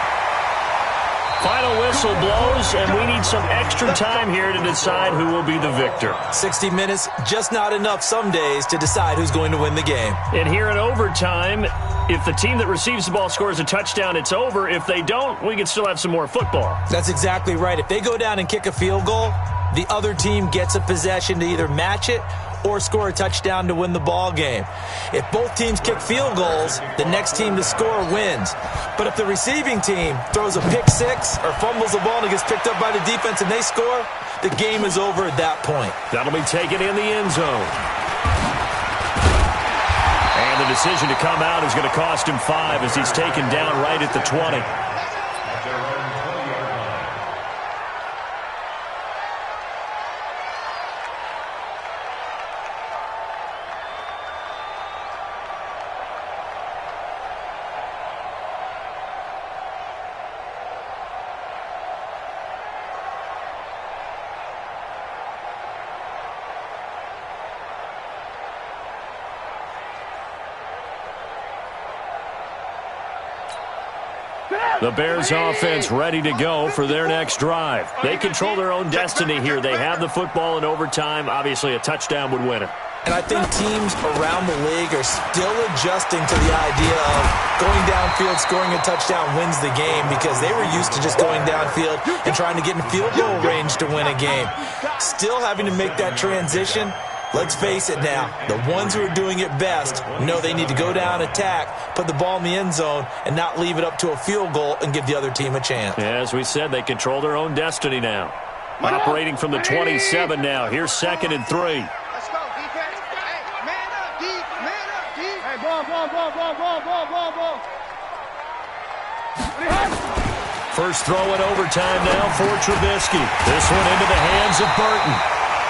Speaker 1: Final whistle blows, and we need some extra time here to decide who will be the victor.
Speaker 2: 60 minutes, just not enough some days to decide who's going to win the game.
Speaker 1: And here in overtime, if the team that receives the ball scores a touchdown, it's over. If they don't, we can still have some more football.
Speaker 2: That's exactly right. If they go down and kick a field goal, the other team gets a possession to either match it or score a touchdown to win the ball game. If both teams kick field goals, the next team to score wins. But if the receiving team throws a pick six or fumbles the ball and it gets picked up by the defense and they score, the game is over at that point.
Speaker 1: That'll be taken in the end zone. And the decision to come out is going to cost him 5 as he's taken down right at the 20. The Bears offense ready to go for their next drive. They control their own destiny here. They have the football in overtime. Obviously, a touchdown would win it.
Speaker 2: And I think teams around the league are still adjusting to the idea of going downfield, scoring a touchdown wins the game, because they were used to just going downfield and trying to get in field goal range to win a game. Still having to make that transition. Let's face it now, the ones who are doing it best know they need to go down, attack, put the ball in the end zone, and not leave it up to a field goal and give the other team a chance.
Speaker 1: Yeah, as we said, they control their own destiny now. Operating from the 27 now. Here's 2nd and 3.
Speaker 3: Let's go, defense. Hey, man up, D. Man up, D. Hey, ball.
Speaker 1: First throw in overtime now for Trubisky. This one into the hands of Burton.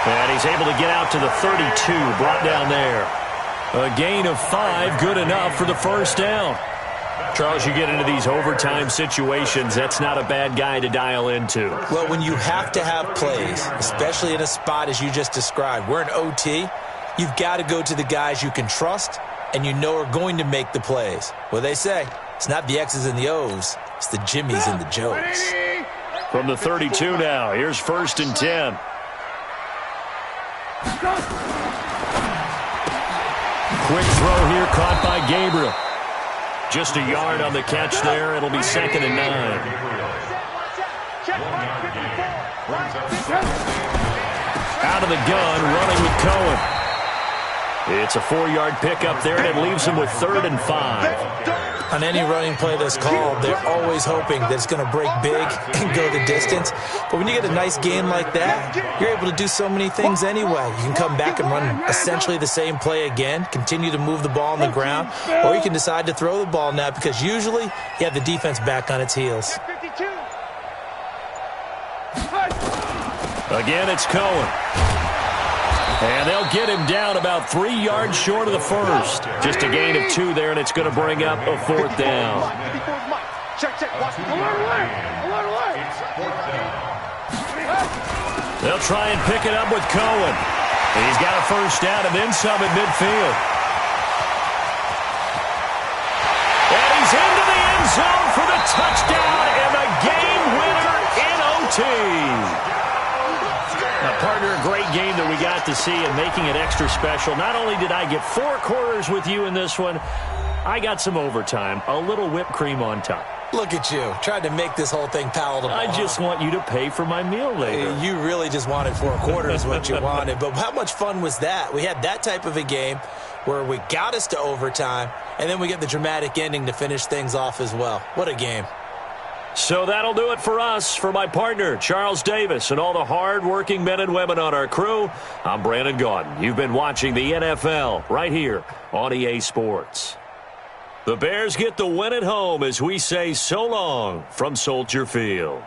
Speaker 1: And he's able to get out to the 32, brought down there. A gain of 5, good enough for the first down. Charles, you get into these overtime situations, that's not a bad guy to dial into.
Speaker 2: Well, when you have to have plays, especially in a spot as you just described, we're in OT, you've got to go to the guys you can trust and you know are going to make the plays. Well, they say, it's not the X's and the O's, it's the Jimmies and the Joes.
Speaker 1: From the 32 now, here's 1st and 10. Quick throw here, caught by Gabriel. Just a yard on the catch there. It'll be 2nd and 9. Out of the gun, running with Cohen. It's a 4-yard pickup there, and it leaves him with 3rd and 5.
Speaker 2: On any running play that's called, they're always hoping that it's going to break big and go the distance. But when you get a nice gain like that, you're able to do so many things anyway. You can come back and run essentially the same play again, continue to move the ball on the ground, or you can decide to throw the ball now because usually you have the defense back on its heels.
Speaker 1: Again, it's Cohen. And they'll get him down about 3 yards short of the first. Just a gain of 2 there, and it's going to bring up a 4th down. They'll try and pick it up with Cohen. He's got a first down and then some at midfield. And he's into the end zone for the touchdown and the game winner in OT. Now, partner, a great game that we got to see and making it extra special. Not only did I get 4 quarters with you in this one, I got some overtime, a little whipped cream on top.
Speaker 2: Look at you, trying to make this whole thing palatable.
Speaker 1: I just want you to pay for my meal later.
Speaker 2: You really just wanted 4 quarters what you wanted. But how much fun was that? We had that type of a game where we got us to overtime, and then we get the dramatic ending to finish things off as well. What a game.
Speaker 1: So that'll do it for us. For my partner, Charles Davis, and all the hard-working men and women on our crew, I'm Brandon Gaudin. You've been watching the NFL right here on EA Sports. The Bears get the win at home as we say so long from Soldier Field.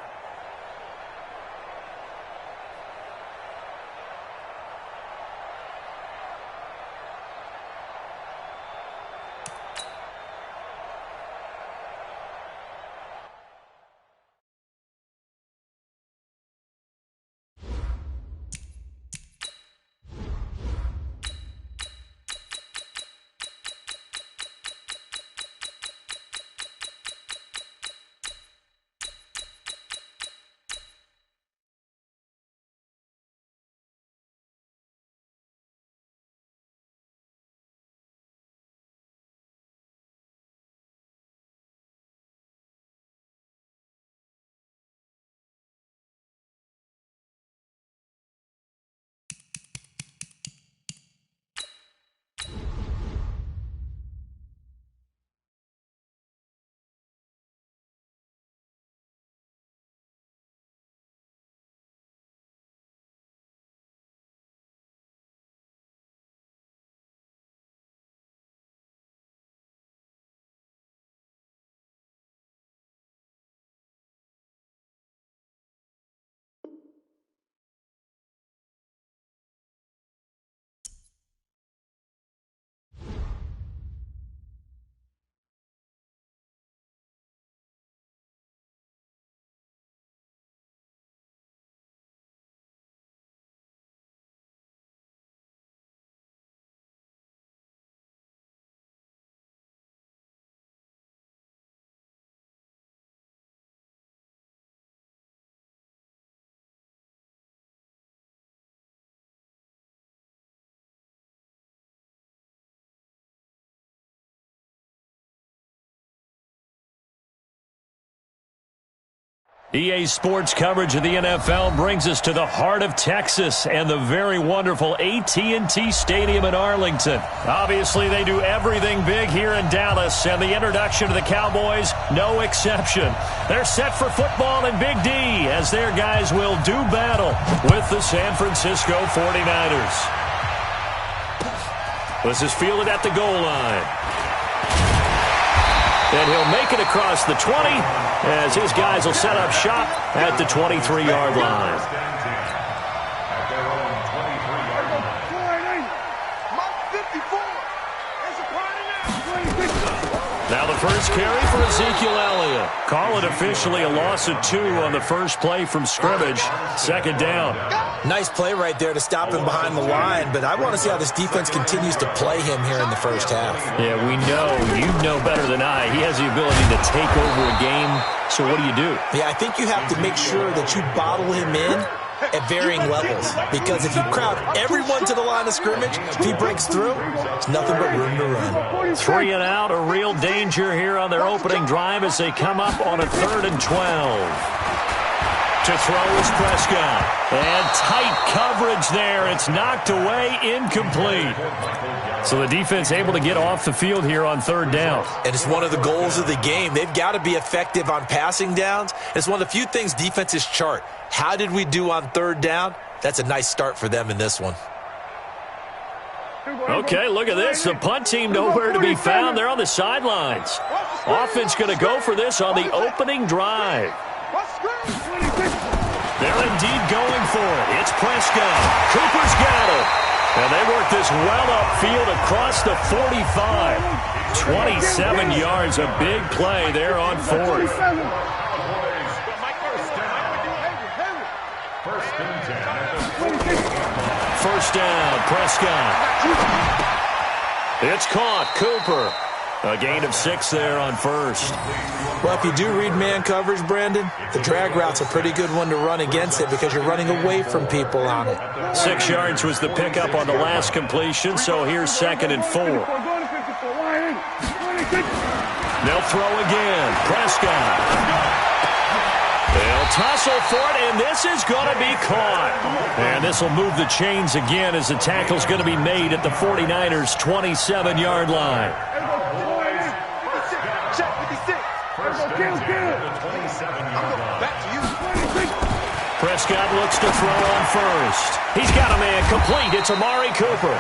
Speaker 1: EA Sports coverage of the NFL brings us to the heart of Texas and the very wonderful AT&T Stadium in Arlington. Obviously, they do everything big here in Dallas, and the introduction to the Cowboys, no exception. They're set for football in Big D as their guys will do battle with the San Francisco 49ers. This is fielded at the goal line. And he'll make it across the 20 as his guys will set up shop at the 23-yard line. Now the first carry for Ezekiel Elliott. Call it officially a loss of 2 on the first play from scrimmage. Second down.
Speaker 2: Nice play right there to stop him behind the line, but I want to see how this defense continues to play him here in the first half.
Speaker 1: Yeah, we know. You know better than I. He has the ability to take over a game. So what do?
Speaker 2: Yeah, I think you have to make sure that you bottle him in at varying levels, because if you crowd everyone to the line of scrimmage, if he breaks through, it's nothing but room to run.
Speaker 1: 3 and out, a real danger here on their opening drive as they come up on a 3rd and 12. To throw is Prescott. And tight coverage there. It's knocked away, incomplete. So the defense able to get off the field here on 3rd down.
Speaker 2: And it's one of the goals of the game. They've got to be effective on passing downs. It's one of the few things defenses chart. How did we do on 3rd down? That's a nice start for them in this one.
Speaker 1: Okay, look at this. The punt team nowhere to be found. They're on the sidelines. Offense going to go for this on the opening drive. They're indeed going for it. It's Prescott. Cooper's got it. And they work this well upfield across the 45. 27 yards, a big play there on 4th. First down, Prescott. It's caught, Cooper. A gain of 6 there on 1st.
Speaker 2: Well, if you do read man coverage, Brandon, the drag route's a pretty good one to run against it because you're running away from people on it.
Speaker 1: 6 yards was the pickup on the last completion, so here's 2nd and 4. They'll throw again. Prescott. They'll tussle for it, and this is going to be caught. And this will move the chains again as the tackle's going to be made at the 49ers' 27-yard line. Prescott looks to throw on 1st. He's got a man complete. It's Amari Cooper.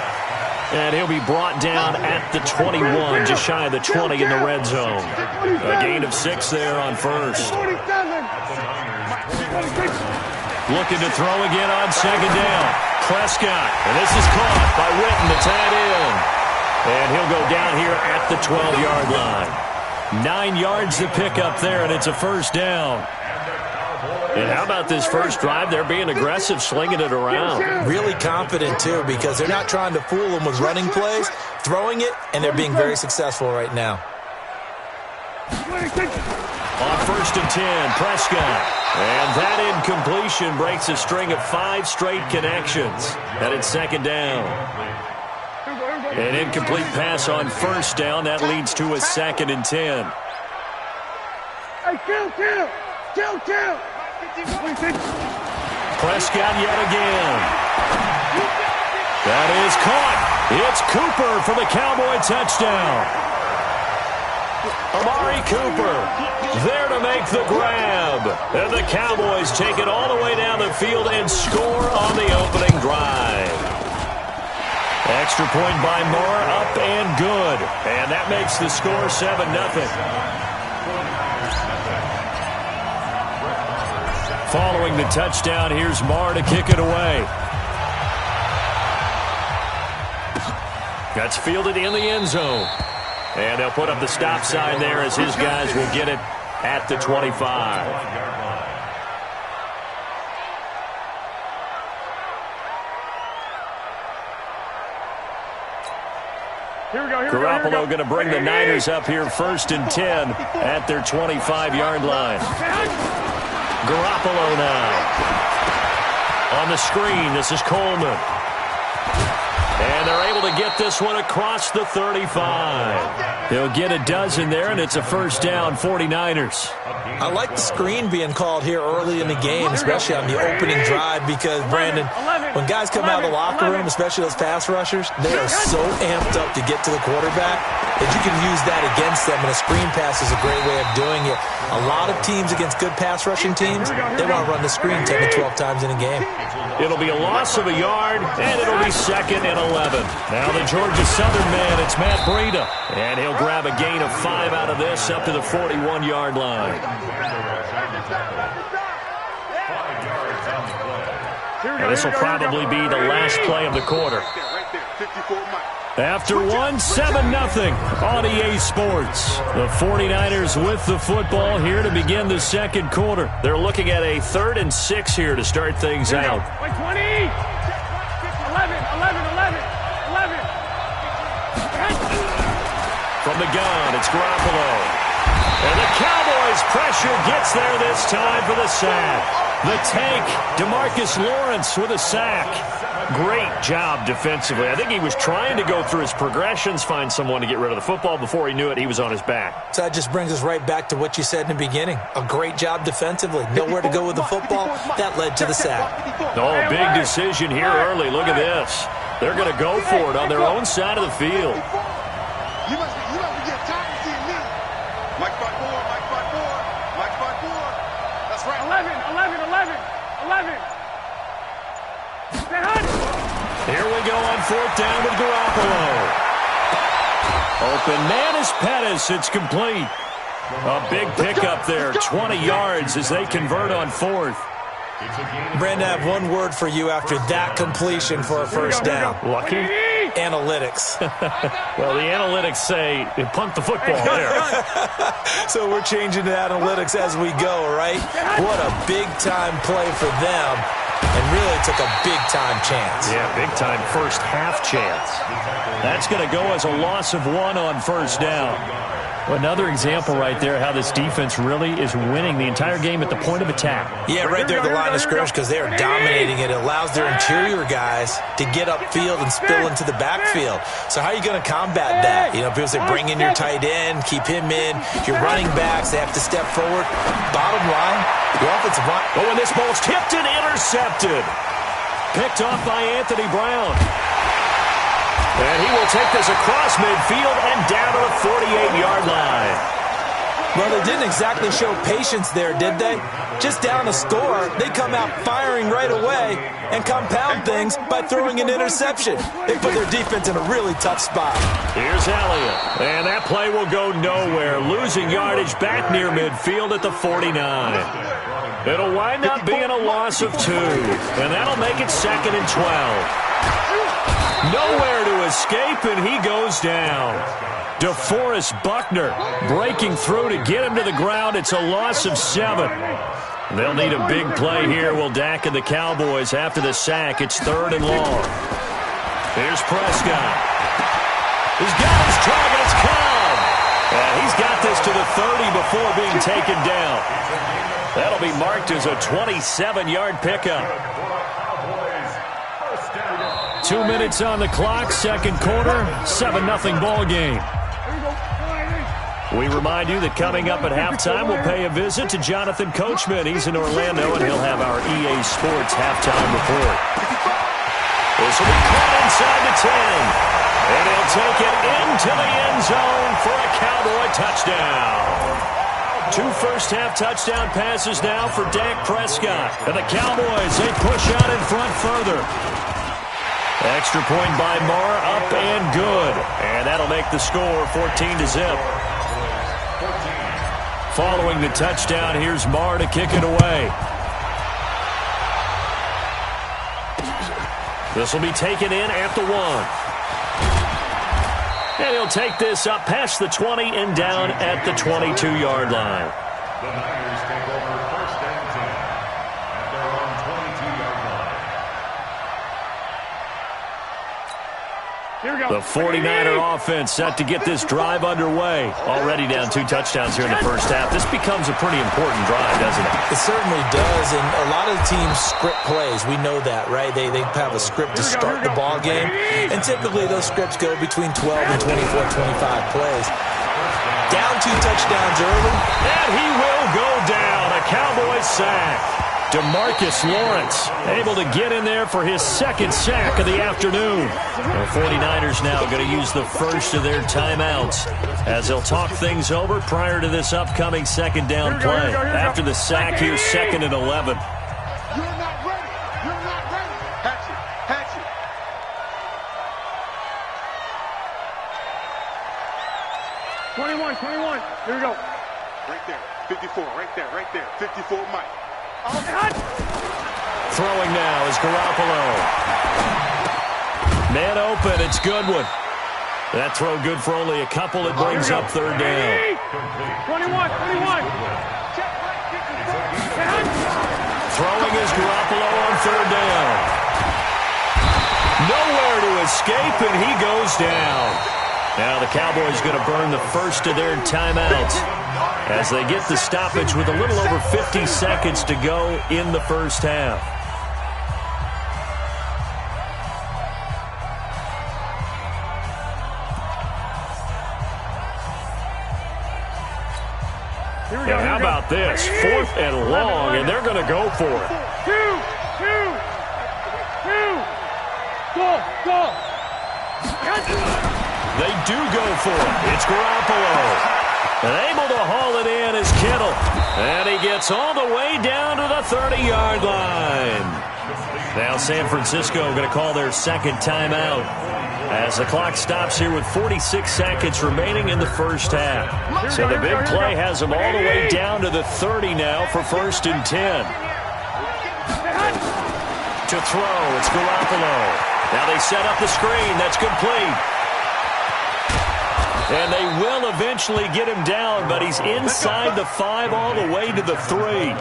Speaker 1: And he'll be brought down at the 21, just shy of the 20 in the red zone. A gain of 6 there on 1st. Looking to throw again on 2nd down. Prescott. And this is caught by Witten, the tight end. And he'll go down here at the 12-yard line. 9 yards to pick up there, and it's a 1st down. And how about this first drive? They're being aggressive, slinging it around.
Speaker 2: Really confident, too, because they're not trying to fool them with running plays, throwing it, and they're being very successful right now.
Speaker 1: On 1st and 10, Prescott. And that incompletion breaks a string of 5 straight connections. And it's 2nd down. An incomplete pass on 1st down. That leads to a 2nd and 10. Prescott yet again. That is caught. It's Cooper for the Cowboy touchdown. Amari Cooper there to make the grab. And the Cowboys take it all the way down the field and score on the opening drive. Extra point by Moore, up and good. And that makes the score 7-0. Following the touchdown, here's Moore to kick it away. That's fielded in the end zone. And they'll put up the stop sign there as his guys will get it at the 25. Garoppolo going to bring the Niners up here 1st and 10 at their 25-yard line. Garoppolo now. On the screen, this is Coleman. And they're able to get this one across the 35. He'll get a dozen there, and it's a first down, 49ers.
Speaker 2: I like the screen being called here early in the game, especially on the opening drive, because, Brandon, when guys come out of the locker room, especially those pass rushers, they are so amped up to get to the quarterback that you can use that against them, and a screen pass is a great way of doing it. A lot of teams against good pass rushing teams, they want to run the screen 10 to 12 times in a game.
Speaker 1: It'll be a loss of a yard, and it'll be 2nd and 11. Now the Georgia Southern man, it's Matt Breida. And he'll grab a gain of 5 out of this up to the 41-yard line. And this will probably be the last play of the quarter. After one, 7-0 on EA Sports. The 49ers with the football here to begin the second quarter. They're looking at a 3rd and 6 here to start things out.
Speaker 5: 20. 11.
Speaker 1: From the gun, it's Garoppolo. And the Cowboys' pressure gets there this time for the sack. The tank, DeMarcus Lawrence with a sack. Great job defensively. I think he was trying to go through his progressions, find someone to get rid of the football. Before he knew it, he was on his back.
Speaker 2: So that just brings us right back to what you said in the beginning. A great job defensively. Nowhere to go with the football. That led to the sack.
Speaker 1: Oh, big decision here early. Look at this. They're going to go for it on their own side of the field.
Speaker 3: You must be getting tired of seeing me. Mike 5-4. That's right.
Speaker 5: 11.
Speaker 1: Here we go on 4th down with Garoppolo. Open man is Pettis. It's complete. A big pickup there. 20 yards as they convert on 4th.
Speaker 2: Brandon, I have one word for you after that completion for a first down.
Speaker 1: Lucky?
Speaker 2: Analytics.
Speaker 1: Well, the analytics say punt the football there.
Speaker 2: So we're changing to analytics as we go, right? What a big-time play for them. And really took a big-time chance.
Speaker 1: Yeah, big-time first half chance. That's going to go as a loss of 1 on first down. Another example right there how this defense really is winning the entire game at the point of attack.
Speaker 2: Yeah, right there at the line of scrimmage because they are dominating it. It allows their interior guys to get upfield and spill into the backfield. So how are you going to combat that? You know, people say bring in your tight end, keep him in. Your running backs, they have to step forward. Bottom line, the offensive line.
Speaker 1: Oh, and this ball's tipped and intercepted. Picked off by Anthony Brown. And he will take this across midfield and down to the 48-yard line.
Speaker 2: Well, they didn't exactly show patience there, did they? Just down a score, they come out firing right away and compound things by throwing an interception. They put their defense in a really tough spot.
Speaker 1: Here's Elliott. And that play will go nowhere. Losing yardage back near midfield at the 49. It'll wind up being a loss of 2. And that'll make it 2nd and 12. Nowhere to escape, and he goes down. DeForest Buckner breaking through to get him to the ground. It's a loss of 7. They'll need a big play here. Will Dak and the Cowboys after the sack. It's 3rd and long. Here's Prescott. He's got his target. It's Cobb. And he's got this to the 30 before being taken down. That'll be marked as a 27-yard pickup. 2 minutes on the clock, second quarter, 7-0 ball game. We remind you that coming up at halftime, we'll pay a visit to Jonathan Coachman. He's in Orlando, and he'll have our EA Sports halftime report. This will be caught inside the 10. And he'll take it into the end zone for a Cowboy touchdown. 2 first-half touchdown passes now for Dak Prescott. And the Cowboys, they push out in front further. Extra point by Marr, up and good. And that'll make the score 14-0. Following the touchdown, here's Marr to kick it away. This will be taken in at the 1. And he'll take this up past the 20 and down at the 22-yard line.
Speaker 4: The Niners take over 1st and 10 at their own 22-yard line.
Speaker 1: The 49er offense set to get this drive underway. Already down 2 touchdowns here in the first half. This becomes a pretty important drive, doesn't it?
Speaker 2: It certainly does, and a lot of teams script plays. We know that, right? They have a script to start the ball game, and typically those scripts go between 12 and 24, 25 plays. Down 2 touchdowns early.
Speaker 1: And he will go down. A Cowboys sack. DeMarcus Lawrence able to get in there for his second sack of the afternoon. The 49ers now going to use the first of their timeouts as they'll talk things over prior to this upcoming second down play. After the sack, here's 2nd and 11.
Speaker 3: You're not ready. You're not ready. Hatch it. Hatch it.
Speaker 5: 21. Here we go.
Speaker 3: Right there. 54. Right there. Right there. 54, Mike.
Speaker 1: Throwing now is Garoppolo. Man open, it's Goodwin. That throw good for only a couple. It brings up 3rd down.
Speaker 5: 21.
Speaker 1: Throwing is Garoppolo on 3rd down. Nowhere to escape, and he goes down. Now the Cowboys going to burn the first of their timeouts as they get the stoppage with a little over 50 seconds to go in the first half. And how about this? 4th and long, and they're going to go for it.
Speaker 5: Go.
Speaker 1: They do go for it. It's Garoppolo. And able to haul it in is Kittle. And he gets all the way down to the 30-yard line. Now San Francisco going to call their second timeout as the clock stops here with 46 seconds remaining in the first half. So the big play has them all the way down to the 30 now for 1st and 10. To throw, it's Garoppolo. Now they set up the screen. That's complete. And they will eventually get him down, but he's inside the 5 all the way to the 3.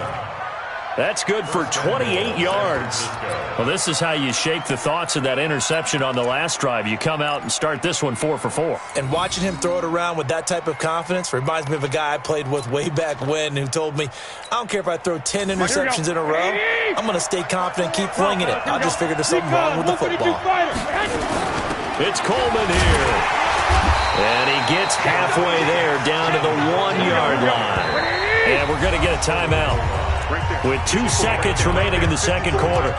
Speaker 1: That's good for 28 yards. Well, this is how you shape the thoughts of that interception on the last drive. You come out and start this one 4 for 4.
Speaker 2: And watching him throw it around with that type of confidence reminds me of a guy I played with way back when who told me, I don't care if I throw 10 interceptions in a row. I'm going to stay confident, keep flinging it. I just figured there's something wrong with the football.
Speaker 1: It's Coleman here. And he gets halfway there down to the 1-yard line. And we're going to get a timeout with 2 seconds remaining in the second quarter.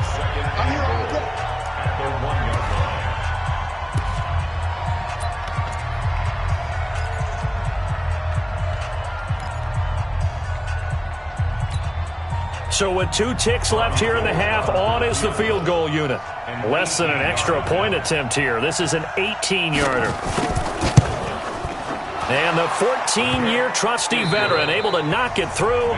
Speaker 1: So with 2 ticks left here in the half, on is the field goal unit. Less than an extra point attempt here. This is an 18-yarder. And the 14-year trusty veteran able to knock it through.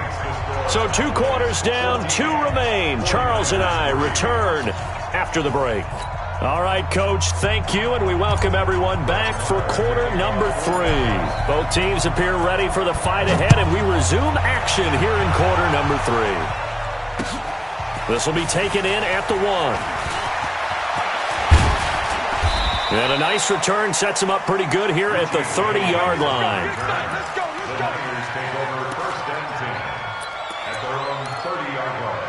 Speaker 1: So 2 quarters down, 2 remain. Charles and I return after the break. All right, Coach, thank you, and we welcome everyone back for quarter number 3. Both teams appear ready for the fight ahead, and we resume action here in quarter number 3. This will be taken in at the 1. And a nice return sets him up pretty good here at the 30-yard line.
Speaker 3: Let's go.
Speaker 4: Take over 1st and 10 at their own 30-yard line.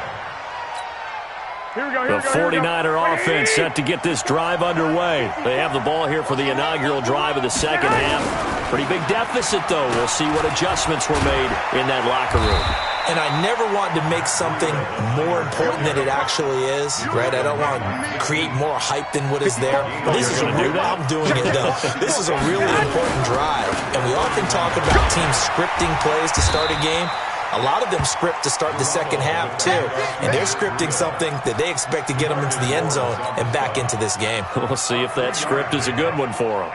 Speaker 5: Here we go.
Speaker 1: The 49er offense set to get this drive underway. They have the ball here for the inaugural drive of the second half. Pretty big deficit, though. We'll see what adjustments were made in that locker room.
Speaker 2: And I never want to make something more important than it actually is, right? I don't want to create more hype than what is there. But this is a real, I'm doing it, though. This is a really important drive. And we often talk about teams scripting plays to start a game. A lot of them script to start the second half, too. And they're scripting something that they expect to get them into the end zone and back into this game.
Speaker 1: We'll see if that script is a good one for them.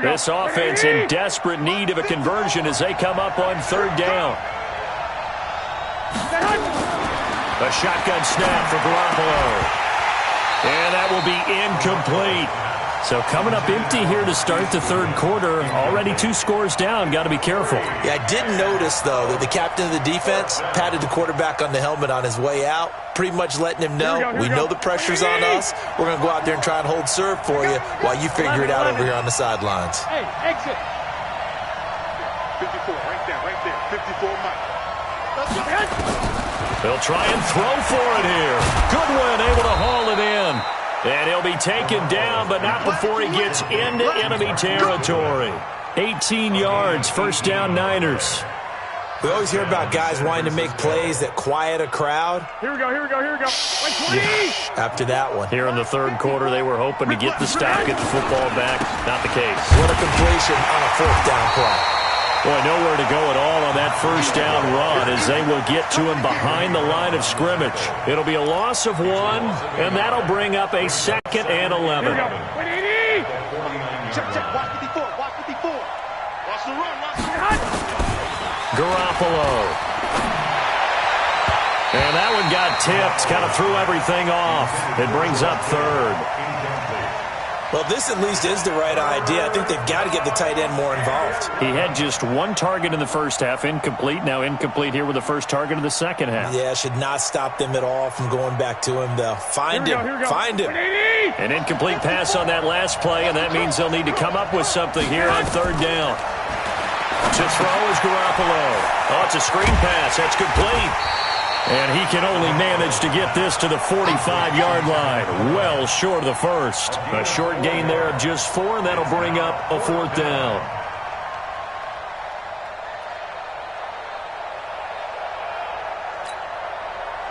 Speaker 1: This offense in desperate need of a conversion as they come up on 3rd down. A shotgun snap for Garoppolo. And that will be incomplete. So coming up empty here to start the third quarter. Already 2 scores down. Got to be careful.
Speaker 2: Yeah, I did notice, though, that the captain of the defense patted the quarterback on the helmet on his way out, pretty much letting him know, we know the pressure's on us. We're going to go out there and try and hold serve for you while you figure it out over here on the sidelines.
Speaker 5: Hey, exit.
Speaker 3: 54, right there. 54, Mike.
Speaker 1: They'll try and throw for it here. Goodwin able to haul it in. And he'll be taken down, but not before he gets into enemy territory. 18 yards, first down Niners.
Speaker 2: We always hear about guys wanting to make plays that quiet a crowd.
Speaker 5: Here we go. Like 20.
Speaker 2: Yeah, after that one.
Speaker 1: Here in the third quarter, they were hoping to get the stop, get the football back. Not the case.
Speaker 2: What a completion on a fourth down play.
Speaker 1: Boy, nowhere to go at all on that first down run as they will get to him behind the line of scrimmage. It'll be a loss of 1, and that'll bring up a 2nd and 11.
Speaker 5: Here we go. 180.
Speaker 3: Check. Watch 54. Watch the run.
Speaker 1: Garoppolo. And that one got tipped. Kind of threw everything off. It brings up 3rd.
Speaker 2: Well, this at least is the right idea. I think they've got to get the tight end more involved.
Speaker 1: He had just 1 target in the first half, incomplete. Now incomplete here with the first target of the second half.
Speaker 2: Yeah, should not stop them at all from going back to him, though. Find him. Find him.
Speaker 5: 180.
Speaker 1: An incomplete pass on that last play, and that means they'll need to come up with something here on 3rd down. To throw is Garoppolo. Oh, it's a screen pass. That's complete. And he can only manage to get this to the 45-yard line. Well short of the first. A short gain there of just 4, and that'll bring up a 4th down.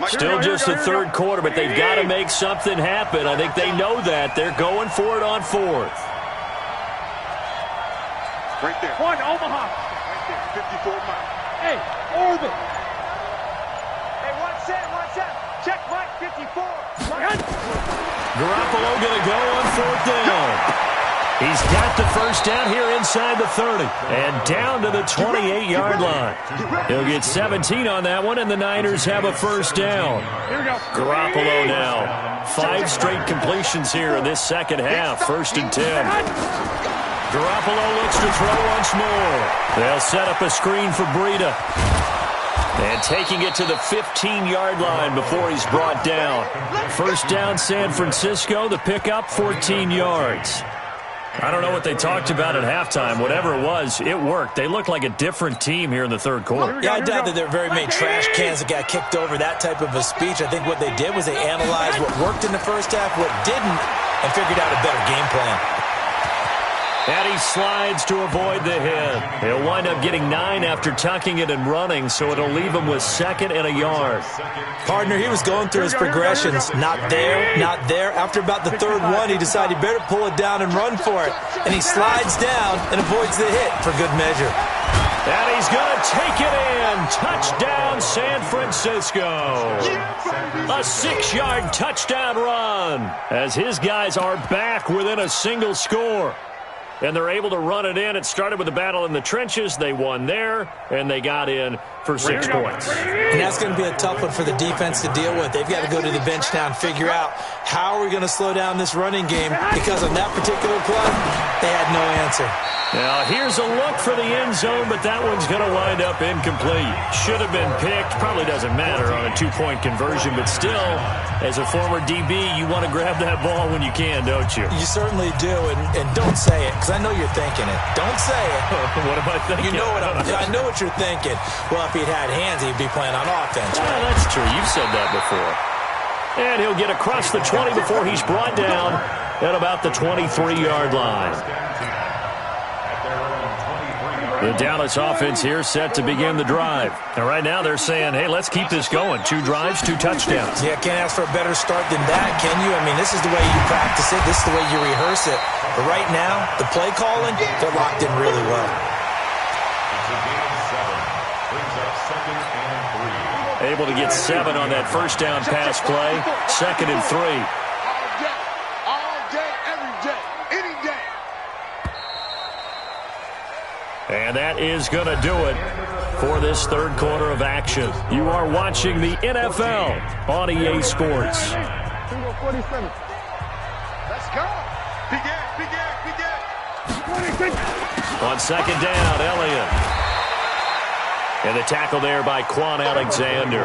Speaker 1: Still just the third quarter, but they've got to make something happen. I think they know that. They're going for it on 4th.
Speaker 3: Right there.
Speaker 5: 1, Omaha.
Speaker 3: Right there. 54, Mike.
Speaker 5: Hey, orbit.
Speaker 3: Hey, 1 set. Check, Mike. 54.
Speaker 1: Garoppolo going to go on 4th down. He's got the first down here inside the 30 and down to the 28-yard line. He'll get 17 on that one, and the Niners have a first down.
Speaker 5: Here we go.
Speaker 1: Garoppolo now. 5 straight completions here in this second half. 1st and 10. Garoppolo looks to throw once more. They'll set up a screen for Breida. And taking it to the 15-yard line before he's brought down. First down San Francisco. The pickup, 14 yards. I don't know what they talked about at halftime. Whatever it was, it worked. They look like a different team here in the third quarter.
Speaker 2: Yeah, I doubt that there are very many trash cans that got kicked over, that type of a speech. I think what they did was they analyzed what worked in the first half, what didn't, and figured out a better game plan.
Speaker 1: And he slides to avoid the hit. He'll wind up getting 9 after tucking it and running, so it'll leave him with 2nd and a yard.
Speaker 2: Partner, he was going through his progressions. Not there, not there. After about the 3rd one, he decided he better pull it down and run for it. And he slides down and avoids the hit for good measure.
Speaker 1: And he's going to take it in. Touchdown, San Francisco. A 6-yard touchdown run as his guys are back within a single score. And they're able to run it in. It started with a battle in the trenches. They won there, and they got in for 6 points.
Speaker 2: And that's going to be a tough one for the defense to deal with. They've got to go to the bench now and figure out how are we going to slow down this running game, because on that particular play, they had no answer.
Speaker 1: Now, here's a look for the end zone, but that one's going to wind up incomplete. Should have been picked. Probably doesn't matter on a 2-point conversion, but still, as a former DB, you want to grab that ball when you can, don't you?
Speaker 2: You certainly do, and don't say it, because I know you're thinking it. Don't say it.
Speaker 1: What am I thinking?
Speaker 2: You know what I know what you're thinking. Well, if he'd had hands, he'd be playing on offense.
Speaker 1: Right? Yeah, that's true. You've said that before. And he'll get across the 20 before he's brought down at about the 23-yard line. The Dallas offense here set to begin the drive. And right now they're saying, hey, let's keep this going. 2 drives, 2 touchdowns.
Speaker 2: Yeah, can't ask for a better start than that, can you? I mean, this is the way you practice it. This is the way you rehearse it. But right now, the play calling, they're locked in really well.
Speaker 1: Able to get 7 on that first down pass play. 2nd and 3.
Speaker 3: All day, every day, any day.
Speaker 1: And that is going to do it for this third quarter of action. You are watching the NFL on EA Sports.
Speaker 5: 47.
Speaker 3: Let's go. Begin.
Speaker 1: On second down, Elliott. And the tackle there by Quan Alexander.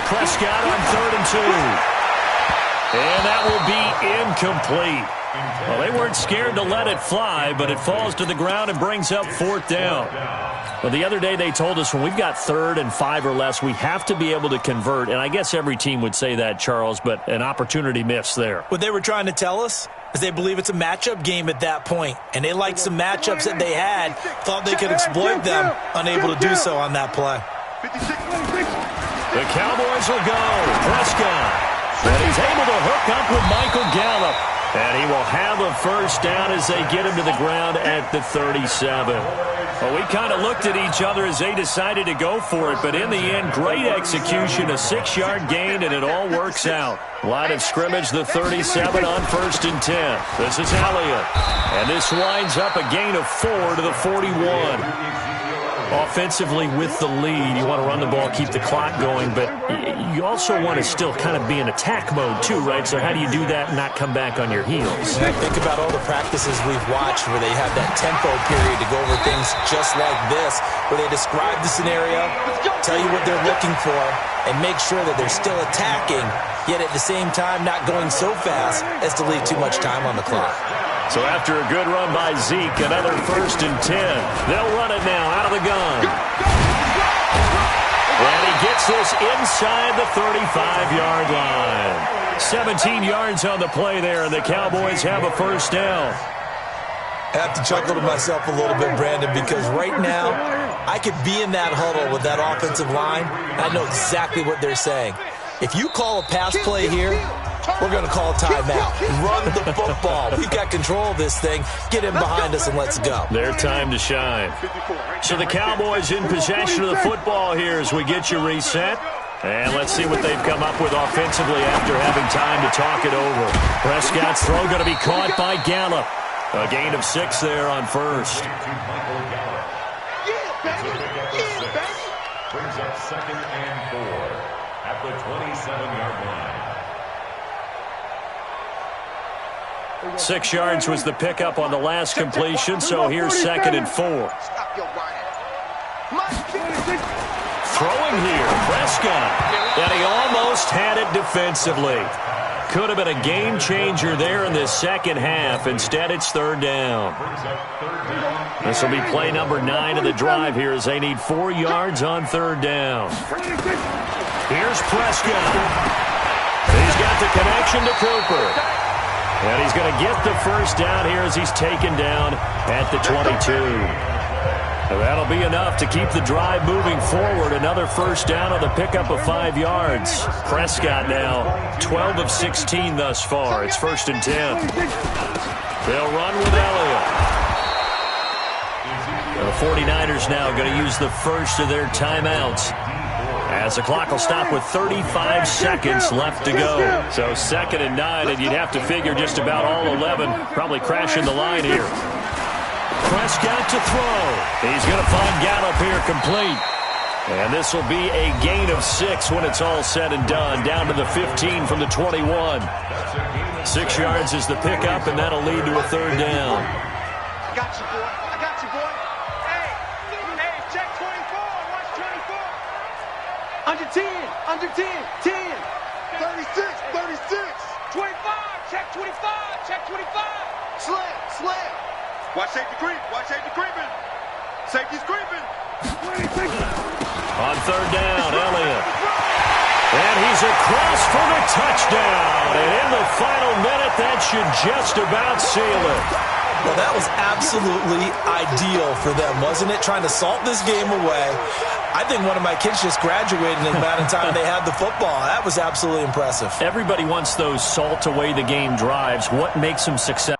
Speaker 1: Prescott on 3rd and 2. And that will be incomplete. Well, they weren't scared to let it fly, but it falls to the ground and brings up 4th down. Well, the other day they told us when we've got 3rd and 5 or less, we have to be able to convert. And I guess every team would say that, Charles, but an opportunity missed there.
Speaker 2: What they were trying to tell us is they believe it's a matchup game at that point. And they liked some matchups that they had, thought they could exploit them, unable to do so on that play.
Speaker 1: The Cowboys will go. Prescott. And he's able to hook up with Michael Gallup. And he will have a first down as they get him to the ground at the 37. Well, we kind of looked at each other as they decided to go for it, but in the end, great execution, a 6-yard gain, and it all works out. Line of scrimmage, the 37 on 1st and 10. This is Elliott. And this winds up a gain of 4 to the 41. Offensively with the lead, you want to run the ball, keep the clock going, but you also want to still kind of be in attack mode too, right? So how do you do that and not come back on your heels?
Speaker 2: Think about all the practices we've watched where they have that tempo period to go over things just like this, where they describe the scenario, tell you what they're looking for, and make sure that they're still attacking, yet at the same time not going so fast as to leave too much time on the clock.
Speaker 1: So after a good run by Zeke, another 1st and 10. They'll run it now out of the gun. And he gets this inside the 35-yard line. 17 yards on the play there, and the Cowboys have a first down.
Speaker 2: I have to chuckle to myself a little bit, Brandon, because right now I could be in that huddle with that offensive line, and I know exactly what they're saying. If you call a pass play here, we're going to call a timeout. Run the football. We've got control of this thing. Get him behind us and let's go.
Speaker 1: Their time to shine. So the Cowboys in possession of the football here as we get you reset. And let's see what they've come up with offensively after having time to talk it over. Prescott's throw going to be caught by Gallup. A gain of 6 there on 1st.
Speaker 4: Brings up 2nd and 4 at the 27-yard line.
Speaker 1: 6 yards was the pickup on the last completion, so here's 2nd and 4. Throwing here, Prescott. And he almost had it defensively. Could have been a game changer there in the second half. Instead, it's 3rd down. This will be play number 9 of the drive here as they need 4 yards on 3rd down. Here's Prescott. He's got the connection to Cooper. And he's going to get the first down here as he's taken down at the 22. And that'll be enough to keep the drive moving forward. Another first down on the pickup of 5 yards. Prescott now 12 of 16 thus far. It's 1st and 10. They'll run with Elliott. The 49ers now going to use the first of their timeouts, as the clock will stop with 35 seconds left to go. So 2nd and 9, and you'd have to figure just about all 11 probably crashing the line here. Prescott to throw. He's going to find Gallup here complete. And this will be a gain of 6 when it's all said and done. Down to the 15 from the 21. 6 yards is the pickup, and that'll lead to a 3rd down.
Speaker 3: I got you, boy. I got you, boy. Hey, check 24. Watch 24. Under 10. Under 10. 10. 36. 36. 25. Check 25. Check 25. Slam. Slam. Watch safety creep. Watch safety creeping. Safety's creeping.
Speaker 1: On 3rd down, Elliott. And he's across for the touchdown. And in the final minute, that should just about seal it.
Speaker 2: Well, that was absolutely ideal for them, wasn't it? Trying to salt this game away. I think one of my kids just graduated in the amount of time they had the football. That was absolutely impressive.
Speaker 1: Everybody wants those salt away the game drives. What makes them successful?